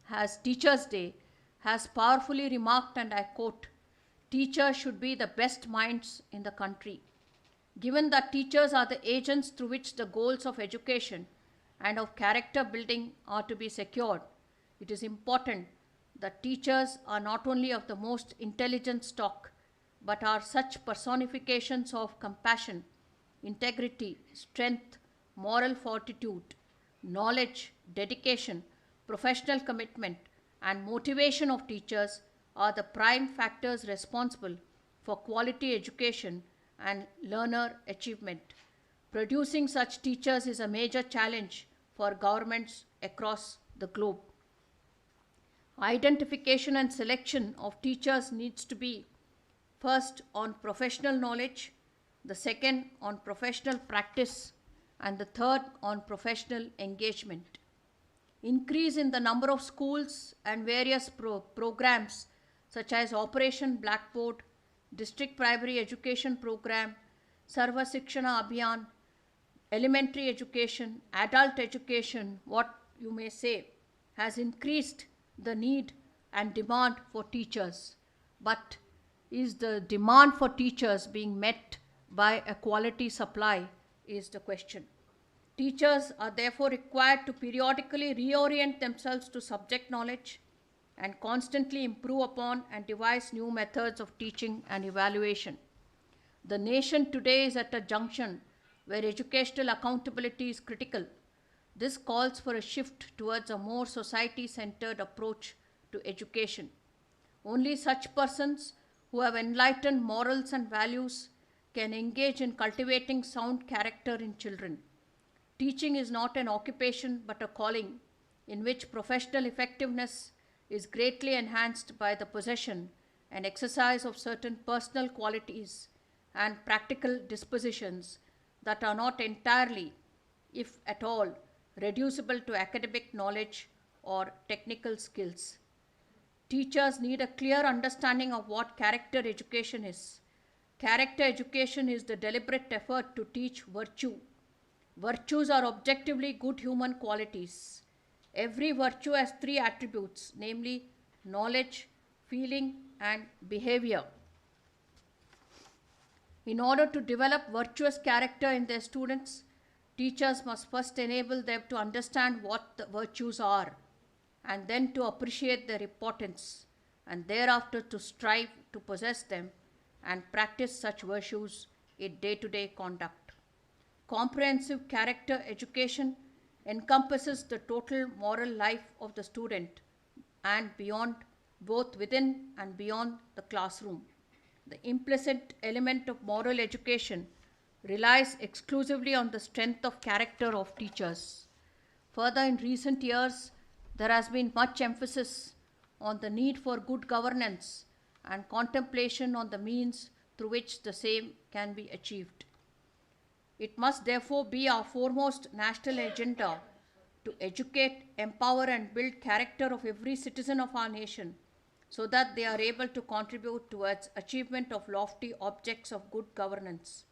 has Teachers' Day, has powerfully remarked, and I quote, "Teachers should be the best minds in the country." Given that teachers are the agents through which the goals of education and of character building are to be secured, it is important that teachers are not only of the most intelligent stock, but are such personifications of compassion, integrity, strength, moral fortitude, knowledge, dedication, professional commitment, and motivation of teachers are the prime factors responsible for quality education and learner achievement. Producing such teachers is a major challenge for governments across the globe. Identification and selection of teachers needs to be first on professional knowledge, the second on professional practice, and the third on professional engagement. Increase in the number of schools and various programs such as Operation Blackboard, District Primary Education Program, Sarva Shikshana Abhiyan, elementary education, adult education, what you may say, has increased the need and demand for teachers. But is the demand for teachers being met by a quality supply is the question. Teachers are therefore required to periodically reorient themselves to subject knowledge and constantly improve upon and devise new methods of teaching and evaluation. The nation today is at a junction where educational accountability is critical. This calls for a shift towards a more society centered approach to education. Only such persons who have enlightened morals and values can engage in cultivating sound character in children. Teaching is not an occupation but a calling in which professional effectiveness is greatly enhanced by the possession and exercise of certain personal qualities and practical dispositions that are not entirely, if at all, reducible to academic knowledge or technical skills. Teachers need a clear understanding of what character education is. Character education is the deliberate effort to teach virtue. Virtues are objectively good human qualities. Every virtue has three attributes, namely knowledge, feeling, and behavior. In order to develop virtuous character in their students, teachers must first enable them to understand what the virtues are, and then to appreciate their importance, and thereafter to strive to possess them and practice such virtues in day-to-day conduct. Comprehensive character education encompasses the total moral life of the student and beyond, both within and beyond the classroom. The implicit element of moral education relies exclusively on the strength of character of teachers. Further, in recent years, there has been much emphasis on the need for good governance and contemplation on the means through which the same can be achieved. It must therefore be our foremost national agenda to educate, empower, and build character of every citizen of our nation so that they are able to contribute towards achievement of lofty objects of good governance.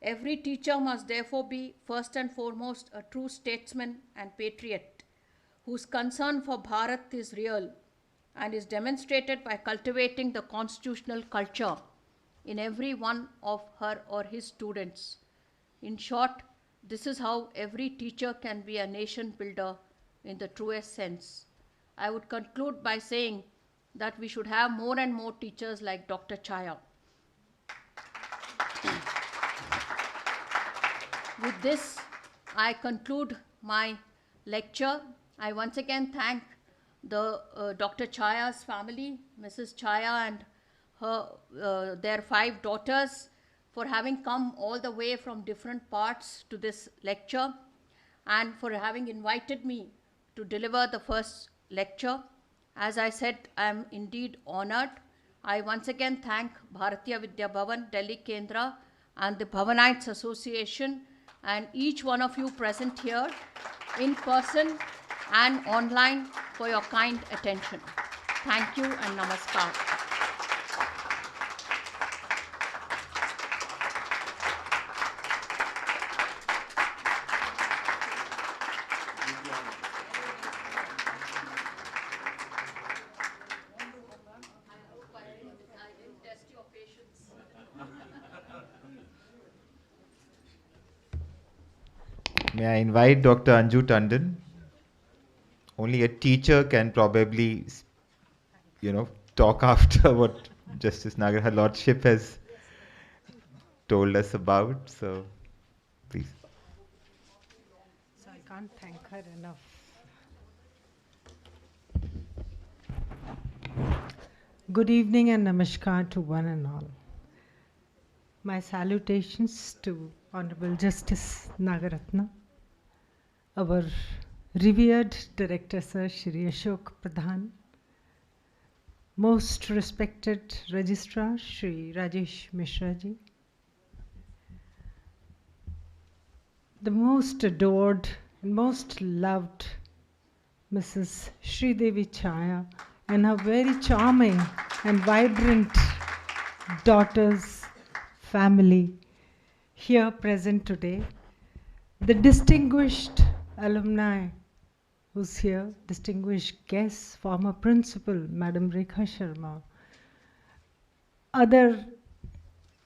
Every teacher must therefore be first and foremost a true statesman and patriot whose concern for Bharat is real and is demonstrated by cultivating the constitutional culture in every one of her or his students. In short, this is how every teacher can be a nation builder in the truest sense. I would conclude by saying that we should have more and more teachers like Dr. Chhaya. With this, I conclude my lecture. I once again thank the Dr. Chhaya's family, Mrs. Chhaya and their 5 daughters, for having come all the way from different parts to this lecture and for having invited me to deliver the first lecture. As I said, I am indeed honored. I once again thank Bharatiya Vidya Bhavan, Delhi Kendra, and the Bhavanites Association, and each one of you present here in person and online for your kind attention. Thank you and namaskar. May I invite Dr. Anju Tandon? Only a teacher can probably, talk after what Justice Nagar, her lordship, has told us about. So, please. So I can't thank her enough. Good evening and namaskar to one and all. My salutations to Honorable Justice Nagarathna, our revered Director Sir Shri Ashok Pradhan, most respected Registrar Shri Rajesh Mishra ji, the most adored and most loved Mrs. Sri Devi Chhaya and her very charming and vibrant daughter's family here present today, the distinguished alumni who's here, distinguished guests, former principal Madam Rekha Sharma, other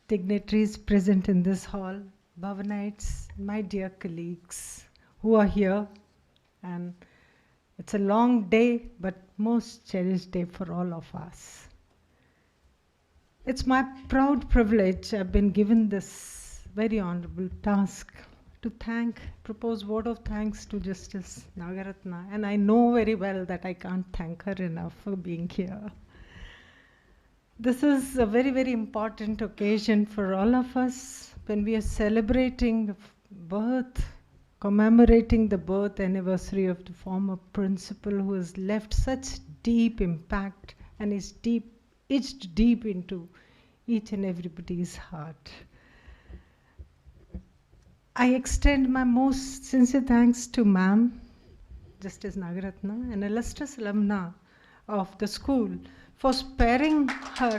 dignitaries present in this hall, Bhavanites, my dear colleagues who are here, and it's a long day, but most cherished day for all of us. It's my proud privilege, I've been given this very honorable task to propose vote of thanks to Justice Nagarathna, and I know very well that I can't thank her enough for being here. This is a very, very important occasion for all of us when we are celebrating the commemorating the birth anniversary of the former principal who has left such deep impact and is etched deep into each and everybody's heart. I extend my most sincere thanks to Ma'am, Justice Nagarathna, an illustrious alumna of the school, for sparing her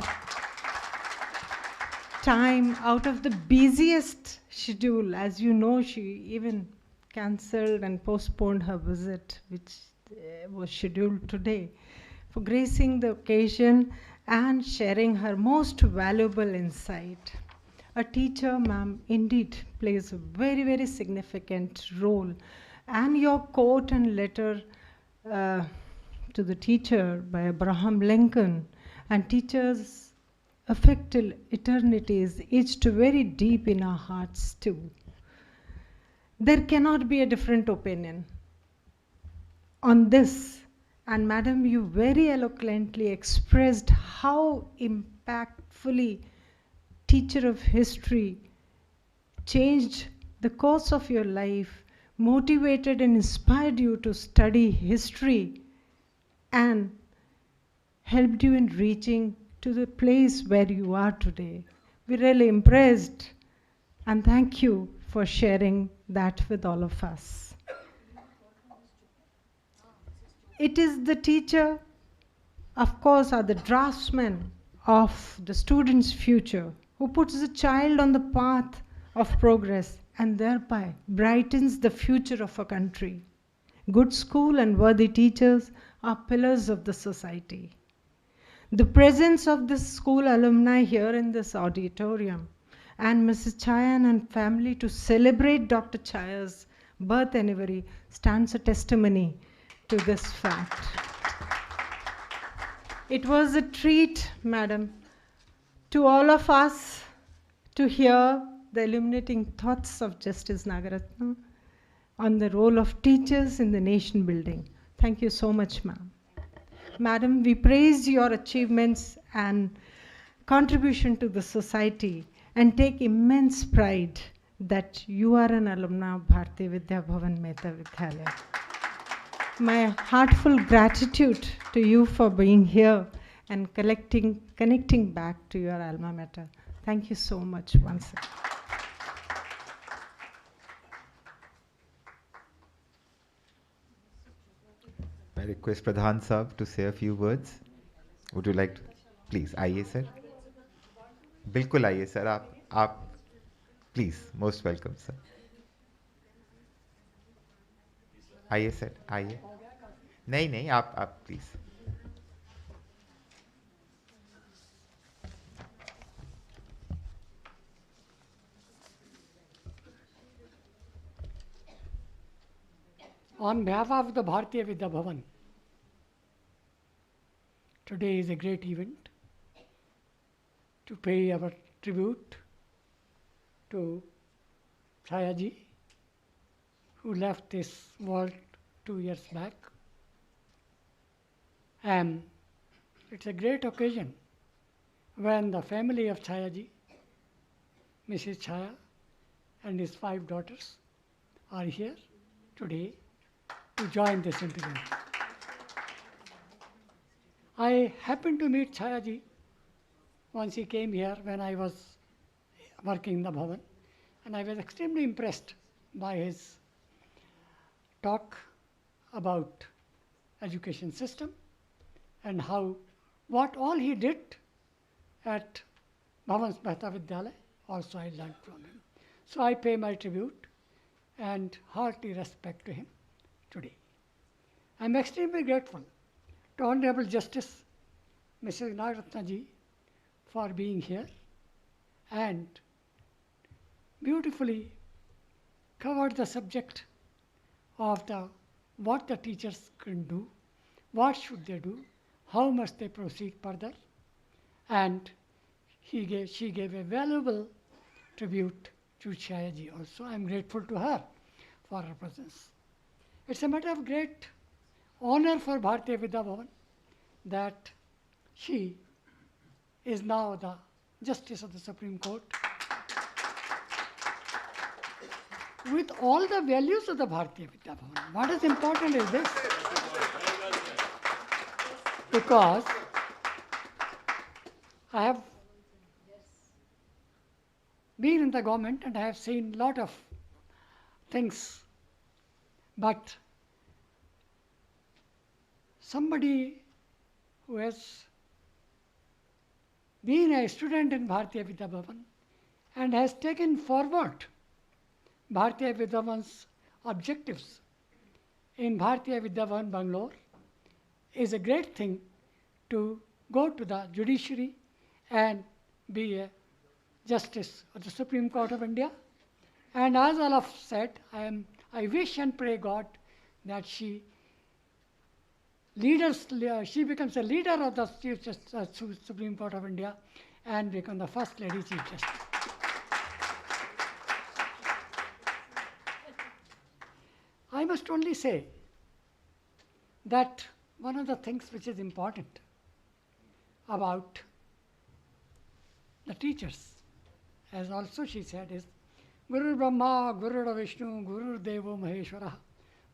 time out of the busiest schedule. As you know, she even cancelled and postponed her visit, which was scheduled today, for gracing the occasion and sharing her most valuable insight. A teacher, ma'am, indeed plays a very, very significant role. And your quote and letter to the teacher by Abraham Lincoln, and teachers affect till eternity is etched very deep in our hearts too. There cannot be a different opinion on this. And madam, you very eloquently expressed how impactfully teacher of history changed the course of your life, motivated and inspired you to study history, and helped you in reaching to the place where you are today. We're really impressed, and thank you for sharing that with all of us. It is the teacher, of course, are the draftsman of the student's future, who puts the child on the path of progress and thereby brightens the future of a country. Good school and worthy teachers are pillars of the society. The presence of this school alumni here in this auditorium and Mrs. Chhaya and family to celebrate Dr. Chhaya's birth anniversary stands a testimony to this fact. It was a treat, madam, to all of us to hear the illuminating thoughts of Justice Nagarathna on the role of teachers in the nation building. Thank you so much, ma'am. Madam, we praise your achievements and contribution to the society and take immense pride that you are an alumna of Bharati Vidya Bhavan Mehta Vidyalaya. My heartfelt gratitude to you for being here and connecting back to your alma mater. Thank you so much once again. I request Pradhan Sahab to say a few words. Would you like to? Please, आइए sir. बिल्कुल आइए sir. आप please most welcome sir. आइए sir, आइए. नहीं नहीं, आप please. On behalf of the Bharatiya Vidya Bhavan, today is a great event to pay our tribute to Chhaya ji, who left this world 2 years back. And it's a great occasion when the family of Chhaya ji, Mrs. Chhaya, and his 5 daughters are here today to join this interview. I happened to meet Chhaya ji once he came here when I was working in the Bhavan, and I was extremely impressed by his talk about education system and what all he did at Bhavan's Mehta Vidyalaya also I learned from him. So I pay my tribute and hearty respect to him today. I am extremely grateful to Honorable Justice Mrs. Nagarathna ji for being here and beautifully covered the subject of what the teachers can do, what should they do, how must they proceed further, and she gave a valuable tribute to Chhaya ji also. I am grateful to her for her presence. It's a matter of great honor for Bharatiya Vidya Bhavan that she is now the Justice of the Supreme Court with all the values of the Bharatiya Vidya Bhavan. What is important is this, because I have been in the government and I have seen a lot of things, but somebody who has been a student in Bharatiya Vidya Bhavan and has taken forward Bharatiya Vidya Bhavan's objectives in Bharatiya Vidya Bhavan, Bangalore, is a great thing to go to the judiciary and be a Justice of the Supreme Court of India. And as all have said, I wish and pray God that she becomes a leader of the Supreme Court of India and become the first lady Chief Justice. I must only say that one of the things which is important about the teachers, as also she said, is Guru Brahma, Guru Vishnu, Guru Devo Maheshwara,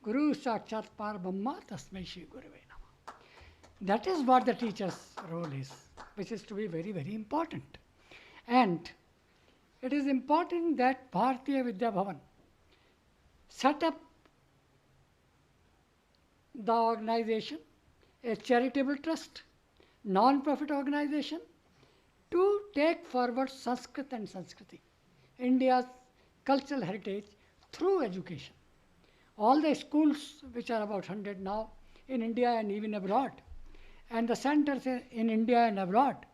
Guru Sakshat Par Brahma, Tasmai Shri Guruve Namah. That is what the teacher's role is, which is to be very, very important. And it is important that Bharatiya Vidya Bhavan set up the organization, a charitable trust, non-profit organization, to take forward Sanskrit and Sanskriti, India's cultural heritage, through education. All the schools, which are about 100 now in India and even abroad, and the centers in India and abroad,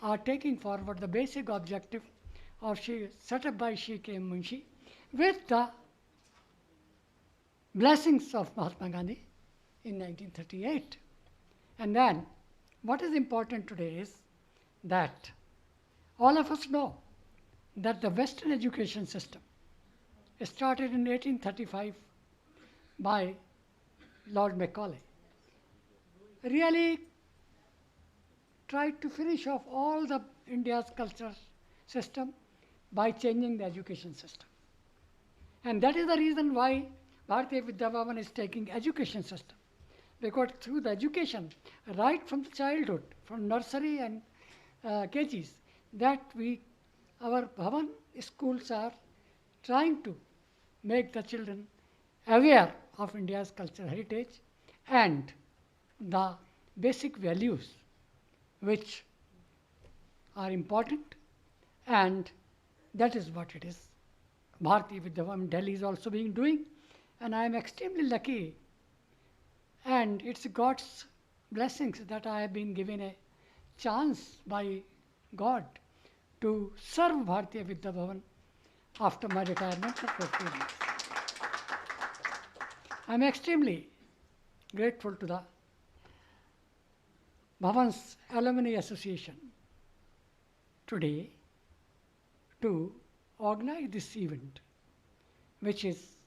are taking forward the basic objective of set up by Shri K. Munshi with the blessings of Mahatma Gandhi in 1938. And then, what is important today is that all of us know that the Western education system started in 1835 by Lord Macaulay, really tried to finish off all the India's cultural system by changing the education system. And that is the reason why Bharatiya Vidya Bhavan is taking education system. Because through the education, right from childhood, from nursery and KGs, that our Bhavan schools are trying to make the children aware of India's cultural heritage and the basic values which are important, and that is what it is. Bharati Vidyavam Delhi is also being doing, and I am extremely lucky, and it's God's blessings that I have been given a chance by God to serve Bharatiya Vidya Bhavan after my retirement for 4 years. I am extremely grateful to the Bhavan's Alumni Association today to organize this event, which is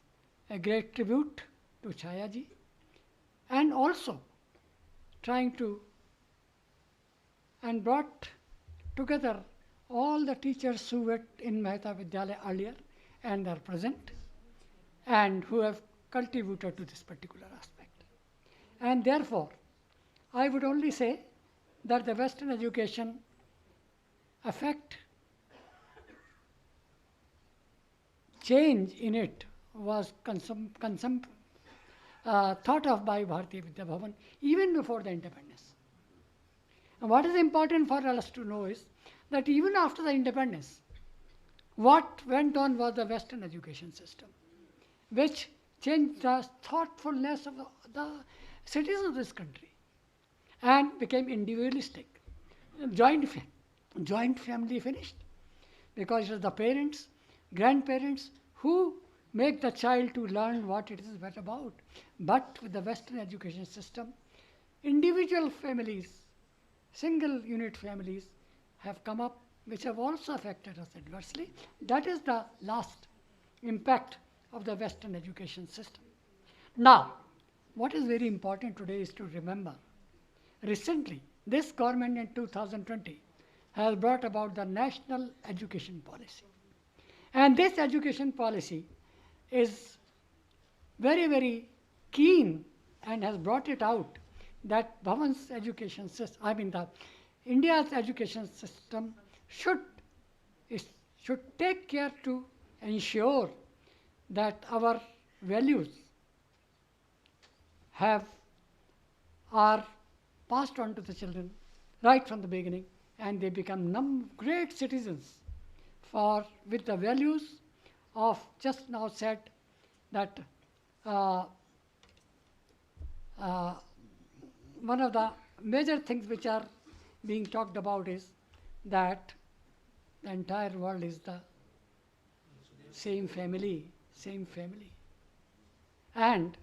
a great tribute to Chhaya ji, and also trying to and brought together all the teachers who were in Mehta Vidyalaya earlier and are present and who have contributed to this particular aspect. And therefore, I would only say that the Western education effect, change in it was thought of by Bharatiya Vidya Bhavan even before the independence. And what is important for us to know is that even after the independence, what went on was the Western education system, which changed the thoughtfulness of the citizens of this country and became individualistic. Joint family finished, because it is the parents, grandparents who make the child to learn what it is about. But with the Western education system, individual families, single unit families have come up, which have also affected us adversely. That is the last impact of the Western education system. Now, what is very important today is to remember, recently, this government in 2020 has brought about the National Education Policy. And this education policy is very, very keen and has brought it out that Bhavan's education system, India's education system should take care to ensure that our values are passed on to the children right from the beginning, and they become great citizens with the values of, just now said, that one of the major things which are being talked about is that the entire world is the same family. And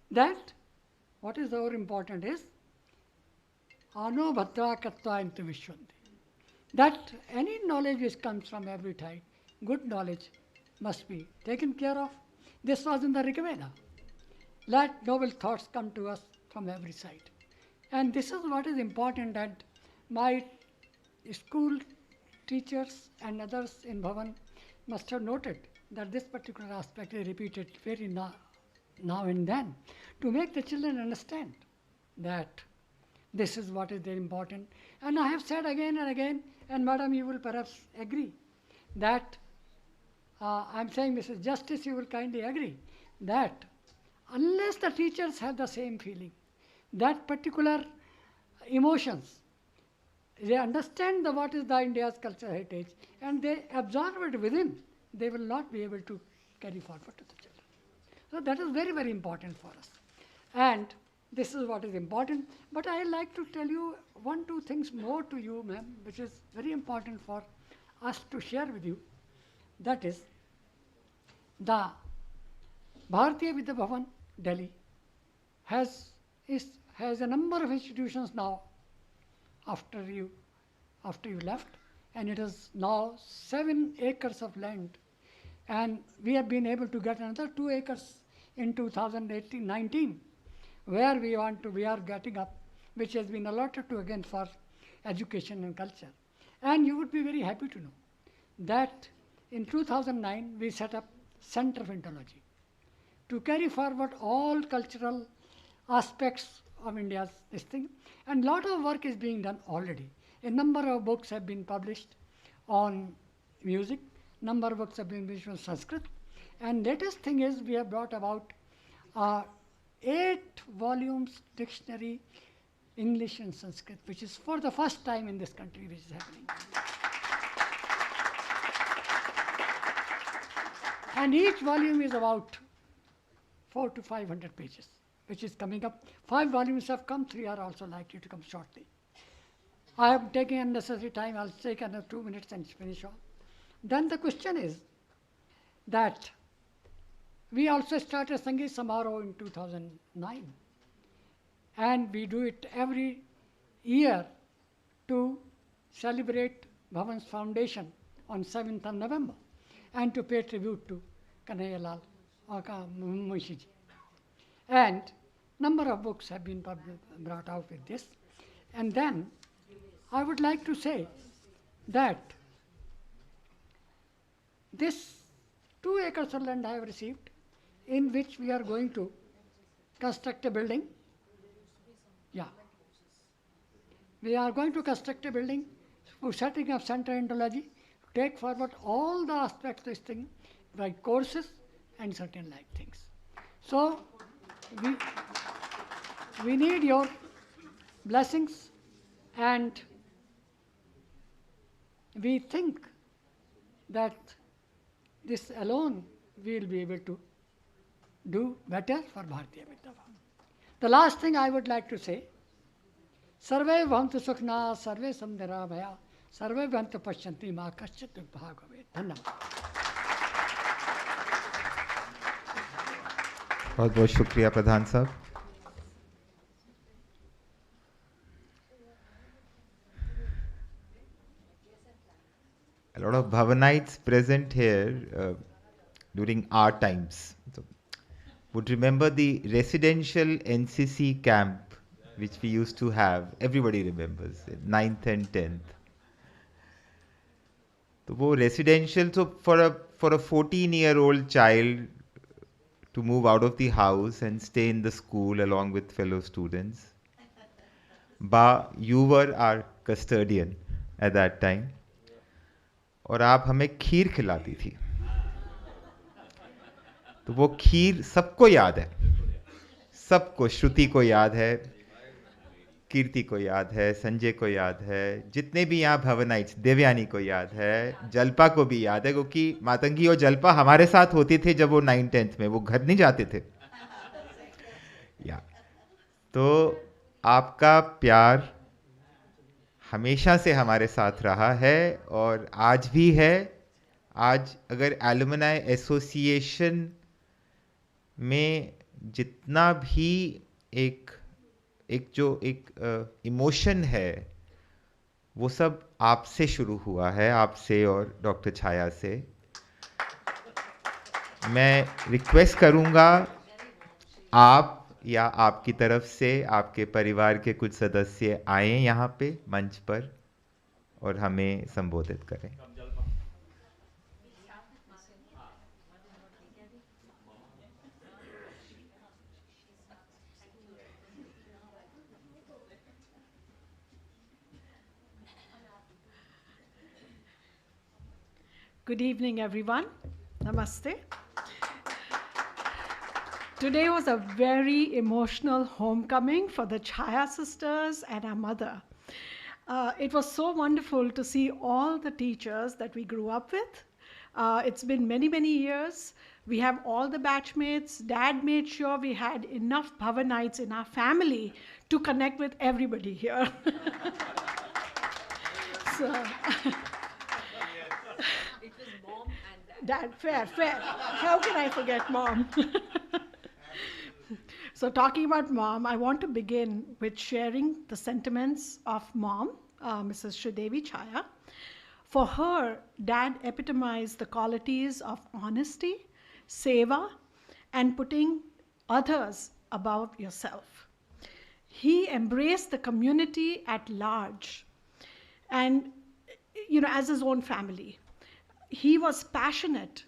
that what is more important is ano bhadra kattva intu vishwanti. That any knowledge which comes from every side, good knowledge, must be taken care of. This was in the Rig Veda. Let noble thoughts come to us from every side. And this is what is important, that my school teachers and others in Bhavan must have noted that this particular aspect is repeated very now and then to make the children understand that this is what is very important. And I have said again and again, and madam, you will perhaps agree, that I'm saying, Mrs. Justice, you will kindly agree, that unless the teachers have the same feeling, that particular emotions, they understand what is the India's cultural heritage, and they absorb it within, they will not be able to carry forward to the children. So that is very, very important for us. And this is what is important. But I like to tell you 1-2 things more to you, ma'am, which is very important for us to share with you. That is, the Bharatiya Vidya Bhavan, Delhi, has a number of institutions now after you left, and it is now 7 acres of land, and we have been able to get another 2 acres in 2018-19, where we are getting up, which has been allotted to again for education and culture. And you would be very happy to know that in 2009 we set up Center of Indology to carry forward all cultural aspects of India's this thing, and lot of work is being done already. A number of books have been published on music, number of books have been published on Sanskrit, and latest thing is we have brought about 8 volumes dictionary English and Sanskrit, which is for the first time in this country, which is happening. And each volume is about 400 to 500 pages, which is coming up. 5 volumes have come, 3 are also likely to come shortly. I am taking unnecessary time. I'll take another 2 minutes and finish off. Then the question is that we also started Sangeet Samaroh in 2009. And we do it every year to celebrate Bhavan's foundation on 7th of November and to pay tribute to Kanhaiya Munshi ji. And number of books have been brought out with this. And then I would like to say that this 2 acres of land I have received, in which we are going to construct a building. Yeah. We are going to construct a building for setting up center Indology, take forward all the aspects of this thing, like courses and certain like things. So we need your blessings, and we think that this alone we will be able to do better for Bharatiya Vidya Bhavan. The last thing I would like to say, Sarve Bhavantu Sukhna, Sarve Samdhara Bhaya, Sarve Bhavantu Pashyanti Ma Kaschit Vibhag Bhavet. Dhanyavad. बहुत बहुत शुक्रिया प्रधान साहब. A lot of Bhavanites present here during our times so, would remember the residential NCC camp which we used to have. Everybody remembers, 9th and 10th. So, वो residential, so for a 14-year-old child to move out of the house and stay in the school along with fellow students. Ba, you were our custodian at that time. और आप हमें खीर खिलाती थी. तो वो खीर सबको याद है, सबको, श्रुति को याद है, कीर्ति को याद है, संजय को याद है, जितने भी यहाँ भवनाइट्स, देवयानी को याद है, जल्पा को भी याद है, क्योंकि मातंगी और जल्पा हमारे साथ होती थी जब वो 9th-10th में, वो घर नहीं जाते थे. तो आपका प्यार हमेशा से हमारे साथ रहा है और आज भी है. आज अगर एलुमनाई एसोसिएशन में जितना भी एक जो इमोशन है वो सब आपसे शुरू हुआ है, आपसे और डॉक्टर छाया से. मैं रिक्वेस्ट करूंगा आप या आपकी तरफ से आपके परिवार के कुछ सदस्य आए यहाँ पे मंच पर और हमें संबोधित करें. Good evening, everyone. Namaste. Today was a very emotional homecoming for the Chhaya sisters and our mother. It was so wonderful to see all the teachers that we grew up with. It's been many, many years. We have all the batchmates. Dad made sure we had enough Bhavanites in our family to connect with everybody here. So, it was mom and dad. Fair. How can I forget mom? So talking about mom, I want to begin with sharing the sentiments of mom, Mrs. Sridevi Chhaya. For her, dad epitomized the qualities of honesty, seva, and putting others above yourself. He embraced the community at large and, as his own family. He was passionate,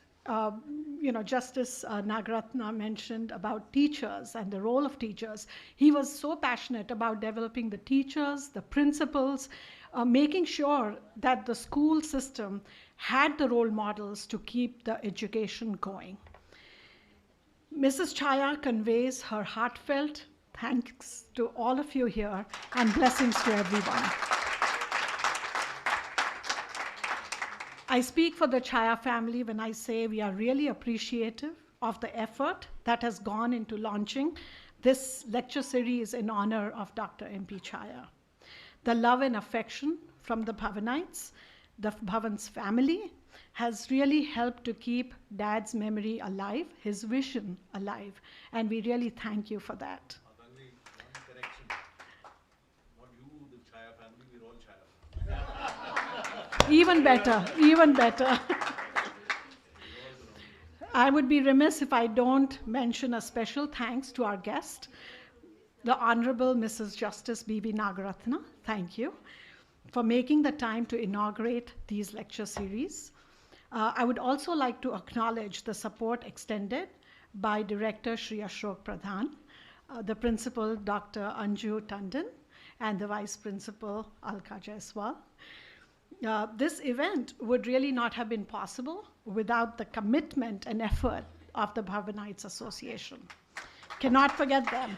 just as Nagarathna mentioned about teachers and the role of teachers. He was so passionate about developing the teachers, the principals, making sure that the school system had the role models to keep the education going. Mrs. Chhaya conveys her heartfelt Thanks to all of you here, and blessings to everyone. I speak for the Chhaya family when I say we are really appreciative of the effort that has gone into launching this lecture series in honor of Dr. M.P. Chhaya. The love and affection from the Bhavanites, the Bhavan's family, has really helped to keep Dad's memory alive, his vision alive, and we really thank you for that. Matangi, one correction. Not you, the Chhaya family, we're all Chhaya. Even better, even better. I would be remiss if I don't mention a special thanks to our guest, the Honorable Mrs. Justice B.B. Nagarathna. Thank you for making the time to inaugurate these lecture series. I would also like to acknowledge the support extended by Director Shri Ashok Pradhan, the Principal Dr. Anju Tandon, and the Vice Principal Alka Jaiswal. This event would really not have been possible without the commitment and effort of the Bhavanites Association. Cannot forget them.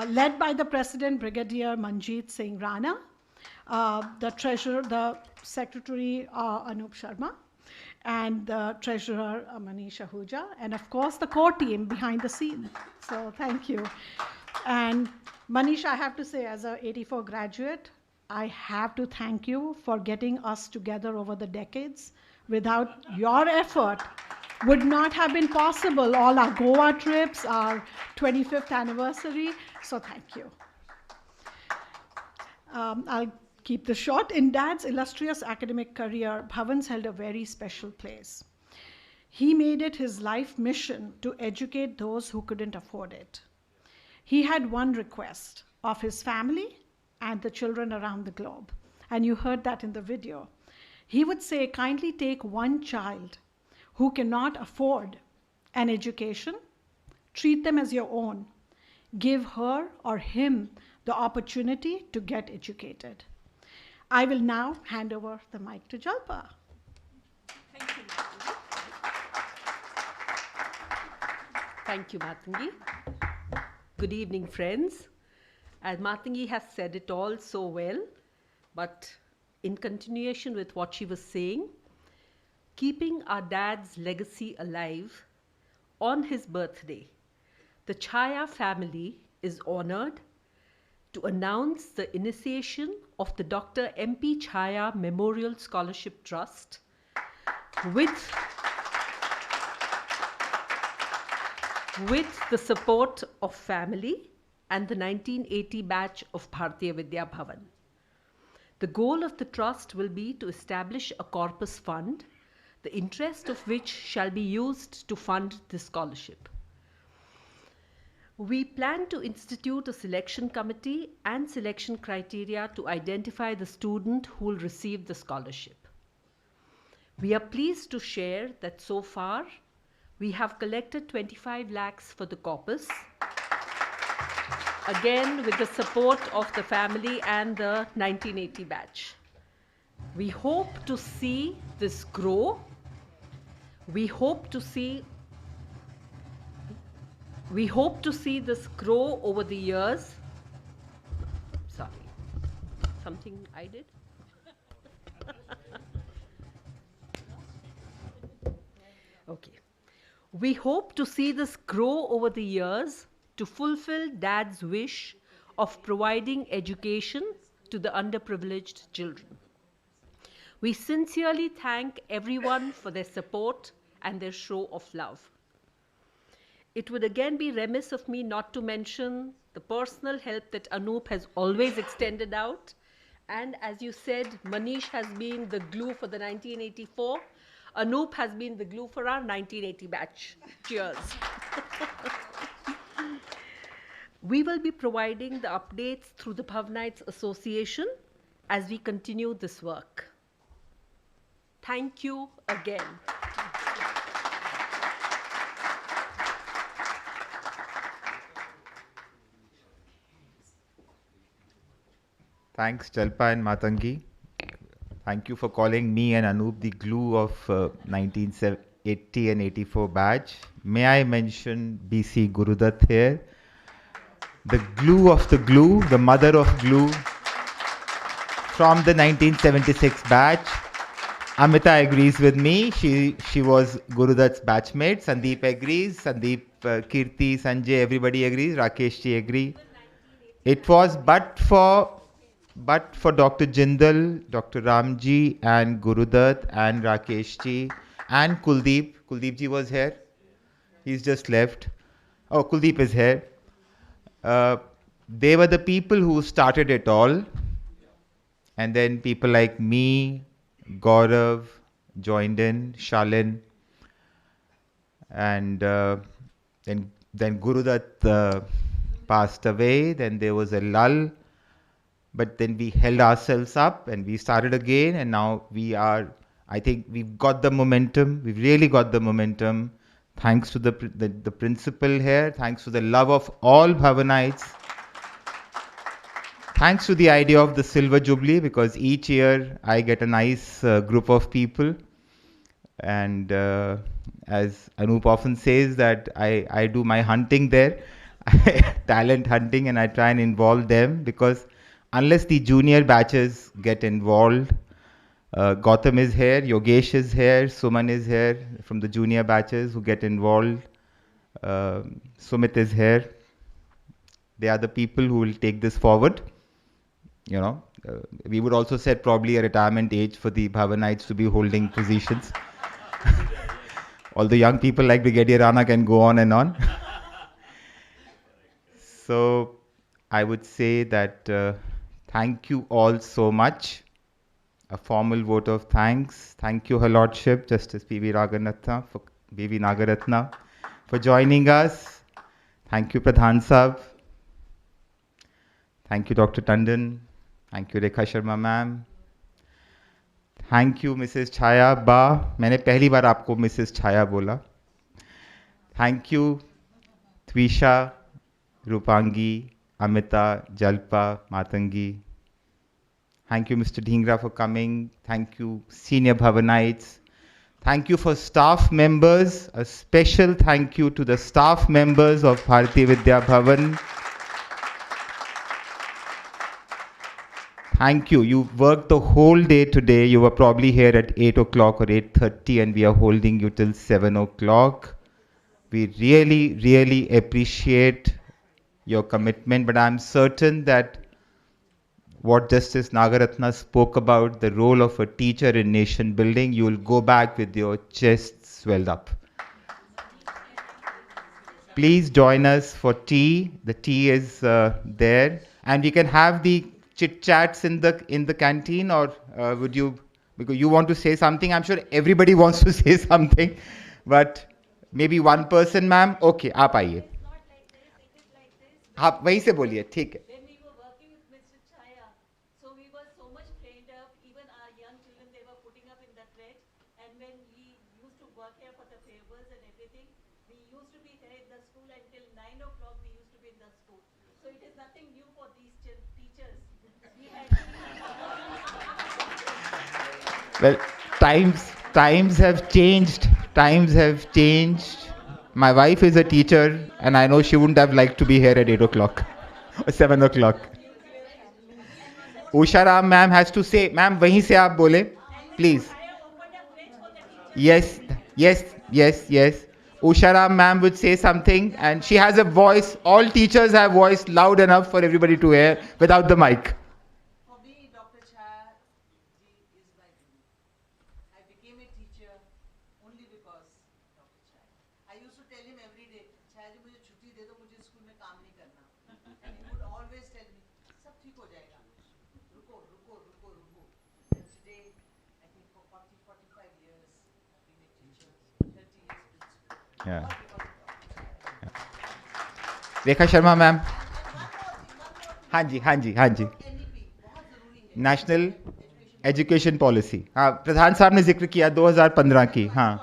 Led by the President, Brigadier Manjeet Singh Rana, the Treasurer, the Secretary Anup Sharma, and the Treasurer Manish Ahuja, and of course the core team behind the scene. So thank you. And Manish, I have to say, as a 84 graduate, I have to thank you for getting us together over the decades. Without your effort, would not have been possible. All our Goa trips, our 25th anniversary. So thank you. I'll keep this short. In Dad's illustrious academic career, Bhavans held a very special place. He made it his life mission to educate those who couldn't afford it. He had one request of his family and the children around the globe. And you heard that in the video. He would say, kindly take one child who cannot afford an education, treat them as your own, give her or him the opportunity to get educated. I will now hand over the mic to Jalpa. Thank you, Matangi. Thank you, Matangi. Good evening, friends. As Matangi has said it all so well, but in continuation with what she was saying, keeping our dad's legacy alive, on his birthday, the Chhaya family is honored to announce the initiation of the Dr. M.P. Chhaya Memorial Scholarship Trust with the support of family and the 1980 batch of Bharatiya Vidya Bhavan. The goal of the trust will be to establish a corpus fund, the interest of which shall be used to fund this scholarship. We plan to institute a selection committee and selection criteria to identify the student who will receive the scholarship. We are pleased to share that so far we have collected 25 lakhs for the corpus, again with the support of the family and the 1980 batch. We hope to see this grow. We hope to see this grow over the years. Sorry, something I did? Okay. We hope to see this grow over the years to fulfill Dad's wish of providing education to the underprivileged children. We sincerely thank everyone for their support and their show of love. It would again be remiss of me not to mention the personal help that Anup has always extended out. And as you said, Manish has been the glue for the 1984. Anup has been the glue for our 1980 batch. Cheers. We will be providing the updates through the Bhavanites Association as we continue this work. Thank you again. Thanks, Jalpa and Matangi. Thank you for calling me and Anup the glue of 1980 and 84 batch. May I mention BC Gurudat here? the glue of the glue, the mother of glue from the 1976 batch. Amita agrees with me. She was Gurudat's batchmate. Sandeep agrees. Sandeep, Kirti, Sanjay, everybody agrees. Rakesh ji agree. It was but for Dr. Jindal, Dr. Ramji and Gurudat and Rakesh ji and Kuldeep. Kuldeep ji was here. He's just left. Oh, Kuldeep is here. Uh, they were the people who started it all. And then people like me, Gaurav joined in, Shalin, and then Gurudat passed away. Then there was a lull, but then we held ourselves up and we started again. And now we are. I think we've got the momentum. We've really got the momentum, thanks to the principal here, thanks to the love of all Bhavanites. Thanks to the idea of the Silver Jubilee, because each year I get a nice group of people. And as Anup often says, that I do my hunting there, talent hunting, and I try and involve them, because unless the junior batches get involved, Gautam is here, Yogesh is here, Suman is here from the junior batches who get involved. Sumit is here. They are the people who will take this forward. We would also set probably a retirement age for the Bhavanites to be holding positions. All the young people like Brigadier Rana can go on and on. So I would say that thank you all so much. A formal vote of thanks. Thank you, Her Lordship, Justice P.V. Nagarathna, for joining us. Thank you, Pradhan Sahab. Thank you, Dr. Tandon. Thank you, Rekha Sharma ma'am. Thank you, Mrs. Chhaya Ba. मैंने पहली बार आपको Mrs. Chhaya बोला. Thank you, Twisha, Rupangi, Amita, Jalpa, Matangi. Thank you, Mr. Dhingra, for coming. Thank you, senior Bhavanites. Thank you for staff members. A special thank you to the staff members of Bharati Vidya Bhavan. Thank you. You worked the whole day today. You were probably here at 8 o'clock or 8:30, and we are holding you till 7 o'clock. We really, really appreciate your commitment, but I'm certain that what Justice Nagarathna spoke about, the role of a teacher in nation building, you will go back with your chest swelled up. Please join us for tea. The tea is there, and we can have the chit chats in the canteen, or would you, because you want to say something? I'm sure everybody wants to say something, but maybe one person, ma'am. Okay, आप आइए. आप वहीं से बोलिए, ठीक है. When we were working with Mr. Chhaya, so we were so much trained up. Even our young children, they were putting up in that red. And when we used to work here for the favors and everything, we used to be here in the school until 9 o'clock. We used to be in the school. So it is nothing new for these teachers. We had Well, times have changed. Times have changed. My wife is a teacher, and I know she wouldn't have liked to be here at 8 o'clock or 7 o'clock. Usha Ram ma'am has to say, ma'am, wahin se aap bole, please. Yes, yes, yes, yes. Usha Ram ma'am would say something, and she has a voice. All teachers have voice loud enough for everybody to hear without the mic. For me, Dr. Chhaya ji is my guru. I became a teacher only because Dr. Chhaya. I used to tell him every day, Chhaya ji, मुझे छुट्टी दे दो, मुझे school में काम नहीं करना. And he would always tell me, सब ठीक हो जाएगा. रुको, रुको, रुको, रुको. And today, I think for 40, 45 years, I've been a teacher, 30 years principal. Yeah. Rekha Sharma ma'am. हाँ जी, हाँ जी, हाँ जी. नेशनल एजुकेशन पॉलिसी, हाँ, प्रधान साहब ने जिक्र किया 2015 की. हाँ.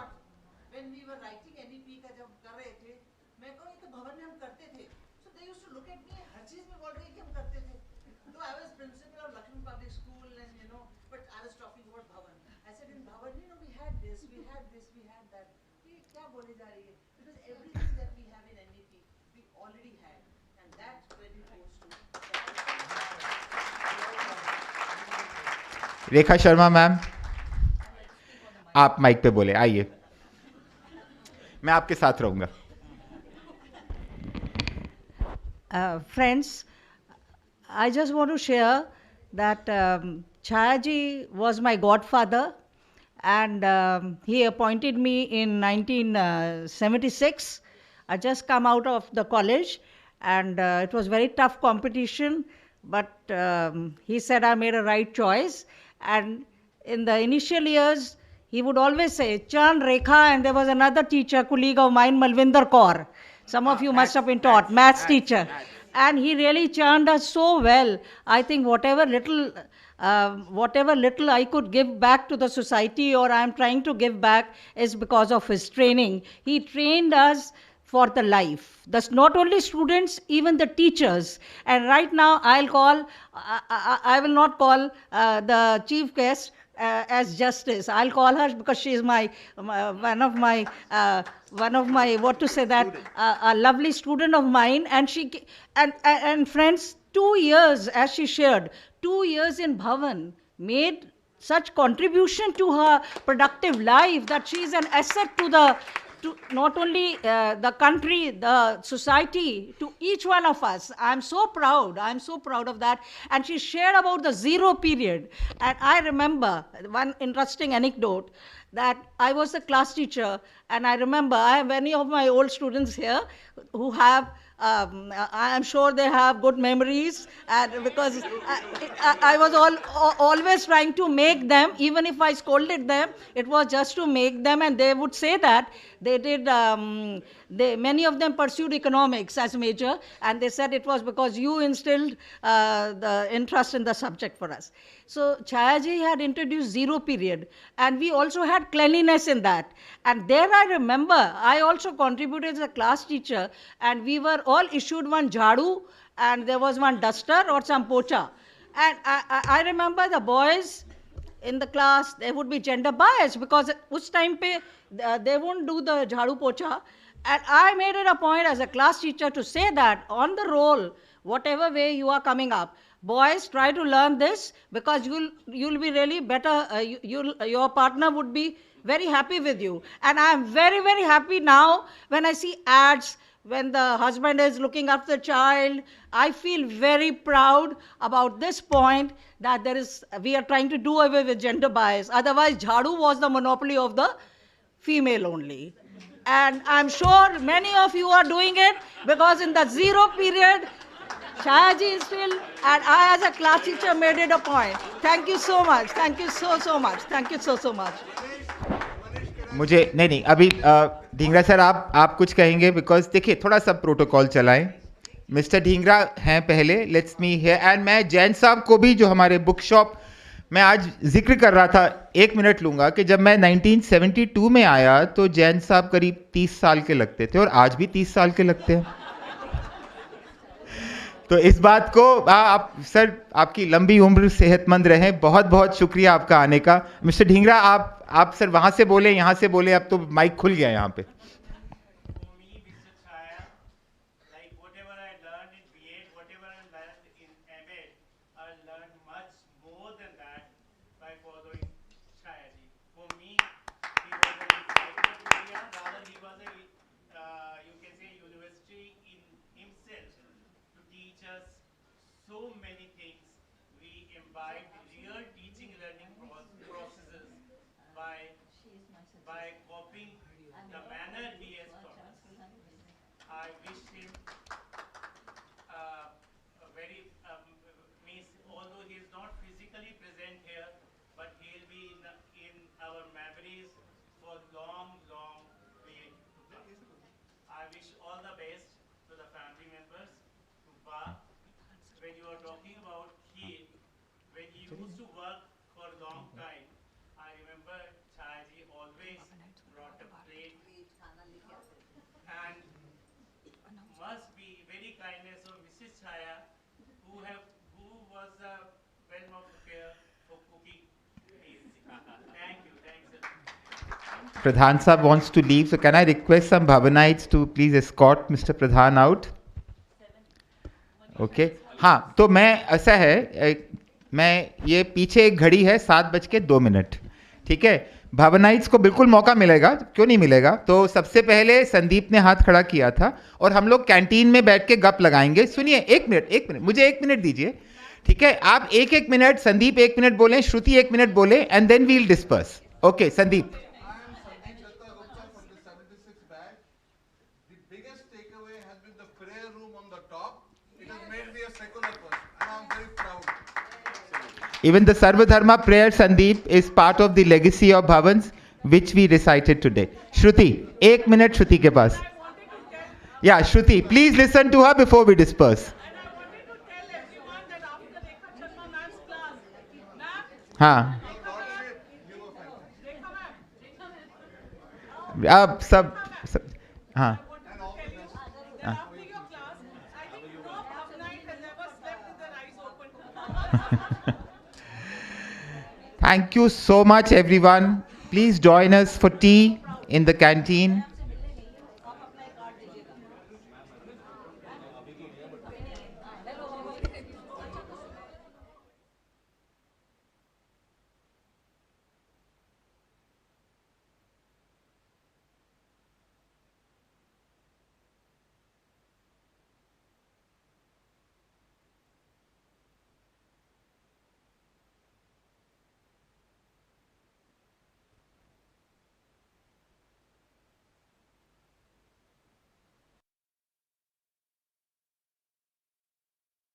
When we were writing NEP का जब कर रहे थे, मैं कहूँ ये तो भवन में हम करते थे. So they used to look at me, हर चीज में बोल रहे हैं कि हम करते थे. So I was principal of Lakshmi Public School, and but I was talking about Bhavan. I said in Bhavan, we had this, we had this, we had that. ये क्या बोले जा रही है? Because everything that we have in NEP, we already had, and that when Rekha Sharma ma'am, आप mic पे बोले, आइए, मैं आपके साथ रहूंगा. Friends, I just want to share that Chhaya ji was my godfather, and he appointed me in 1976. I just come out of the college, and it was very tough competition, but he said I made a right choice. And in the initial years, he would always say, Chan, Rekha, and there was another teacher, colleague of mine, Malvinder Kaur. Some of you must have been taught, maths teacher. And he really churned us so well. I think whatever little I could give back to the society, or I'm trying to give back, is because of his training. He trained us for the life. That's not only students, even the teachers. And right now, I will not call the chief guest as justice. I'll call her because she is one of my what to say that a lovely student of mine, and and friends, 2 years, as she shared, 2 years in Bhavan made such contribution to her productive life that she is an asset to not only the country, the society, to each one of us. I'm so proud of that. And she shared about the zero period. And I remember one interesting anecdote, that I was a class teacher, and I remember I have many of my old students here who have I am sure they have good memories, and because I was always trying to make them, even if I scolded them, it was just to make them, and they would say that they did, many of them pursued economics as major, and they said it was because you instilled the interest in the subject for us. So Chhaya ji had introduced zero period, and we also had cleanliness in that. And there I remember, I also contributed as a class teacher, and we were all issued one jhadu, and there was one duster or some pocha. And I remember the boys in the class, there would be gender bias, because ush time pe they won't do the jhadu pocha. And I made it a point as a class teacher to say that on the roll, whatever way you are coming up, boys, try to learn this, because you'll be really better. Your partner would be very happy with you. And I'm very, very happy now when I see ads, when the husband is looking after the child. I feel very proud about this point, that we are trying to do away with gender bias. Otherwise, jhadu was the monopoly of the female only. And I'm sure many of you are doing it, because in the zero period, Chhaya ji instilled, and I as a class teacher made it a point. Thank you so much. Thank you so much. Thank you so much. मुझे नहीं अभी Dhingra sir आप कुछ कहेंगे, because देखिए थोड़ा सा protocol चलाएं. मिस्टर ढींगरा हैं पहले, लेट्स मी हियर. एंड मैं जैन साहब को भी, जो हमारे बुक शॉप मैं आज जिक्र कर रहा था, 1 मिनट लूंगा, कि जब मैं 1972 में आया तो जैन साहब करीब 30 साल के लगते थे, और आज भी 30 साल के लगते हैं. तो इस बात को आप सर, आपकी लंबी उम्र, सेहतमंद रहें. बहुत बहुत शुक्रिया आपका आने का. मिस्टर ढींगरा, आप सर वहां से बोले, यहां से बोले, अब तो माइक खुल गया यहाँ पे. So many things. We imbibed real teaching learning processes by copying the manner he has taught us. I wish him a very, means although he is not physically present here, but he'll be in our memories for long, long way to come. I wish all the best to the family members, to Ba. When you are talking about he, when he used to work for a long time, I remember Chhaya ji always brought a plate, and must be very kindness of Mrs. Chhaya, who was well not prepared for cooking meals. Thank you, thanks a lot. Pradhan Sahab wants to leave, so can I request some Bhavanites to please escort Mr. Pradhan out? Okay. हाँ, तो मैं ऐसा है मैं ये पीछे एक घड़ी है 7:02, ठीक है. भावनाइट्स को बिल्कुल मौका मिलेगा, क्यों नहीं मिलेगा. तो सबसे पहले संदीप ने हाथ खड़ा किया था और हम लोग कैंटीन में बैठ के गप लगाएंगे. सुनिए, एक मिनट मुझे 1 मिनट दीजिए, ठीक है. आप एक मिनट, संदीप 1 मिनट बोलें, श्रुति 1 मिनट बोले, and then we'll disperse. Okay Sandeep. Even the Sarvadharma prayer, Sandeep, is part of the legacy of Bhavans, which we recited today. Shruti, 1 minute Shruti ke paas. Yeah, Shruti, please listen to her before we disperse. हाँ. अब सब हाँ. Thank you so much, everyone. Please join us for tea in the canteen.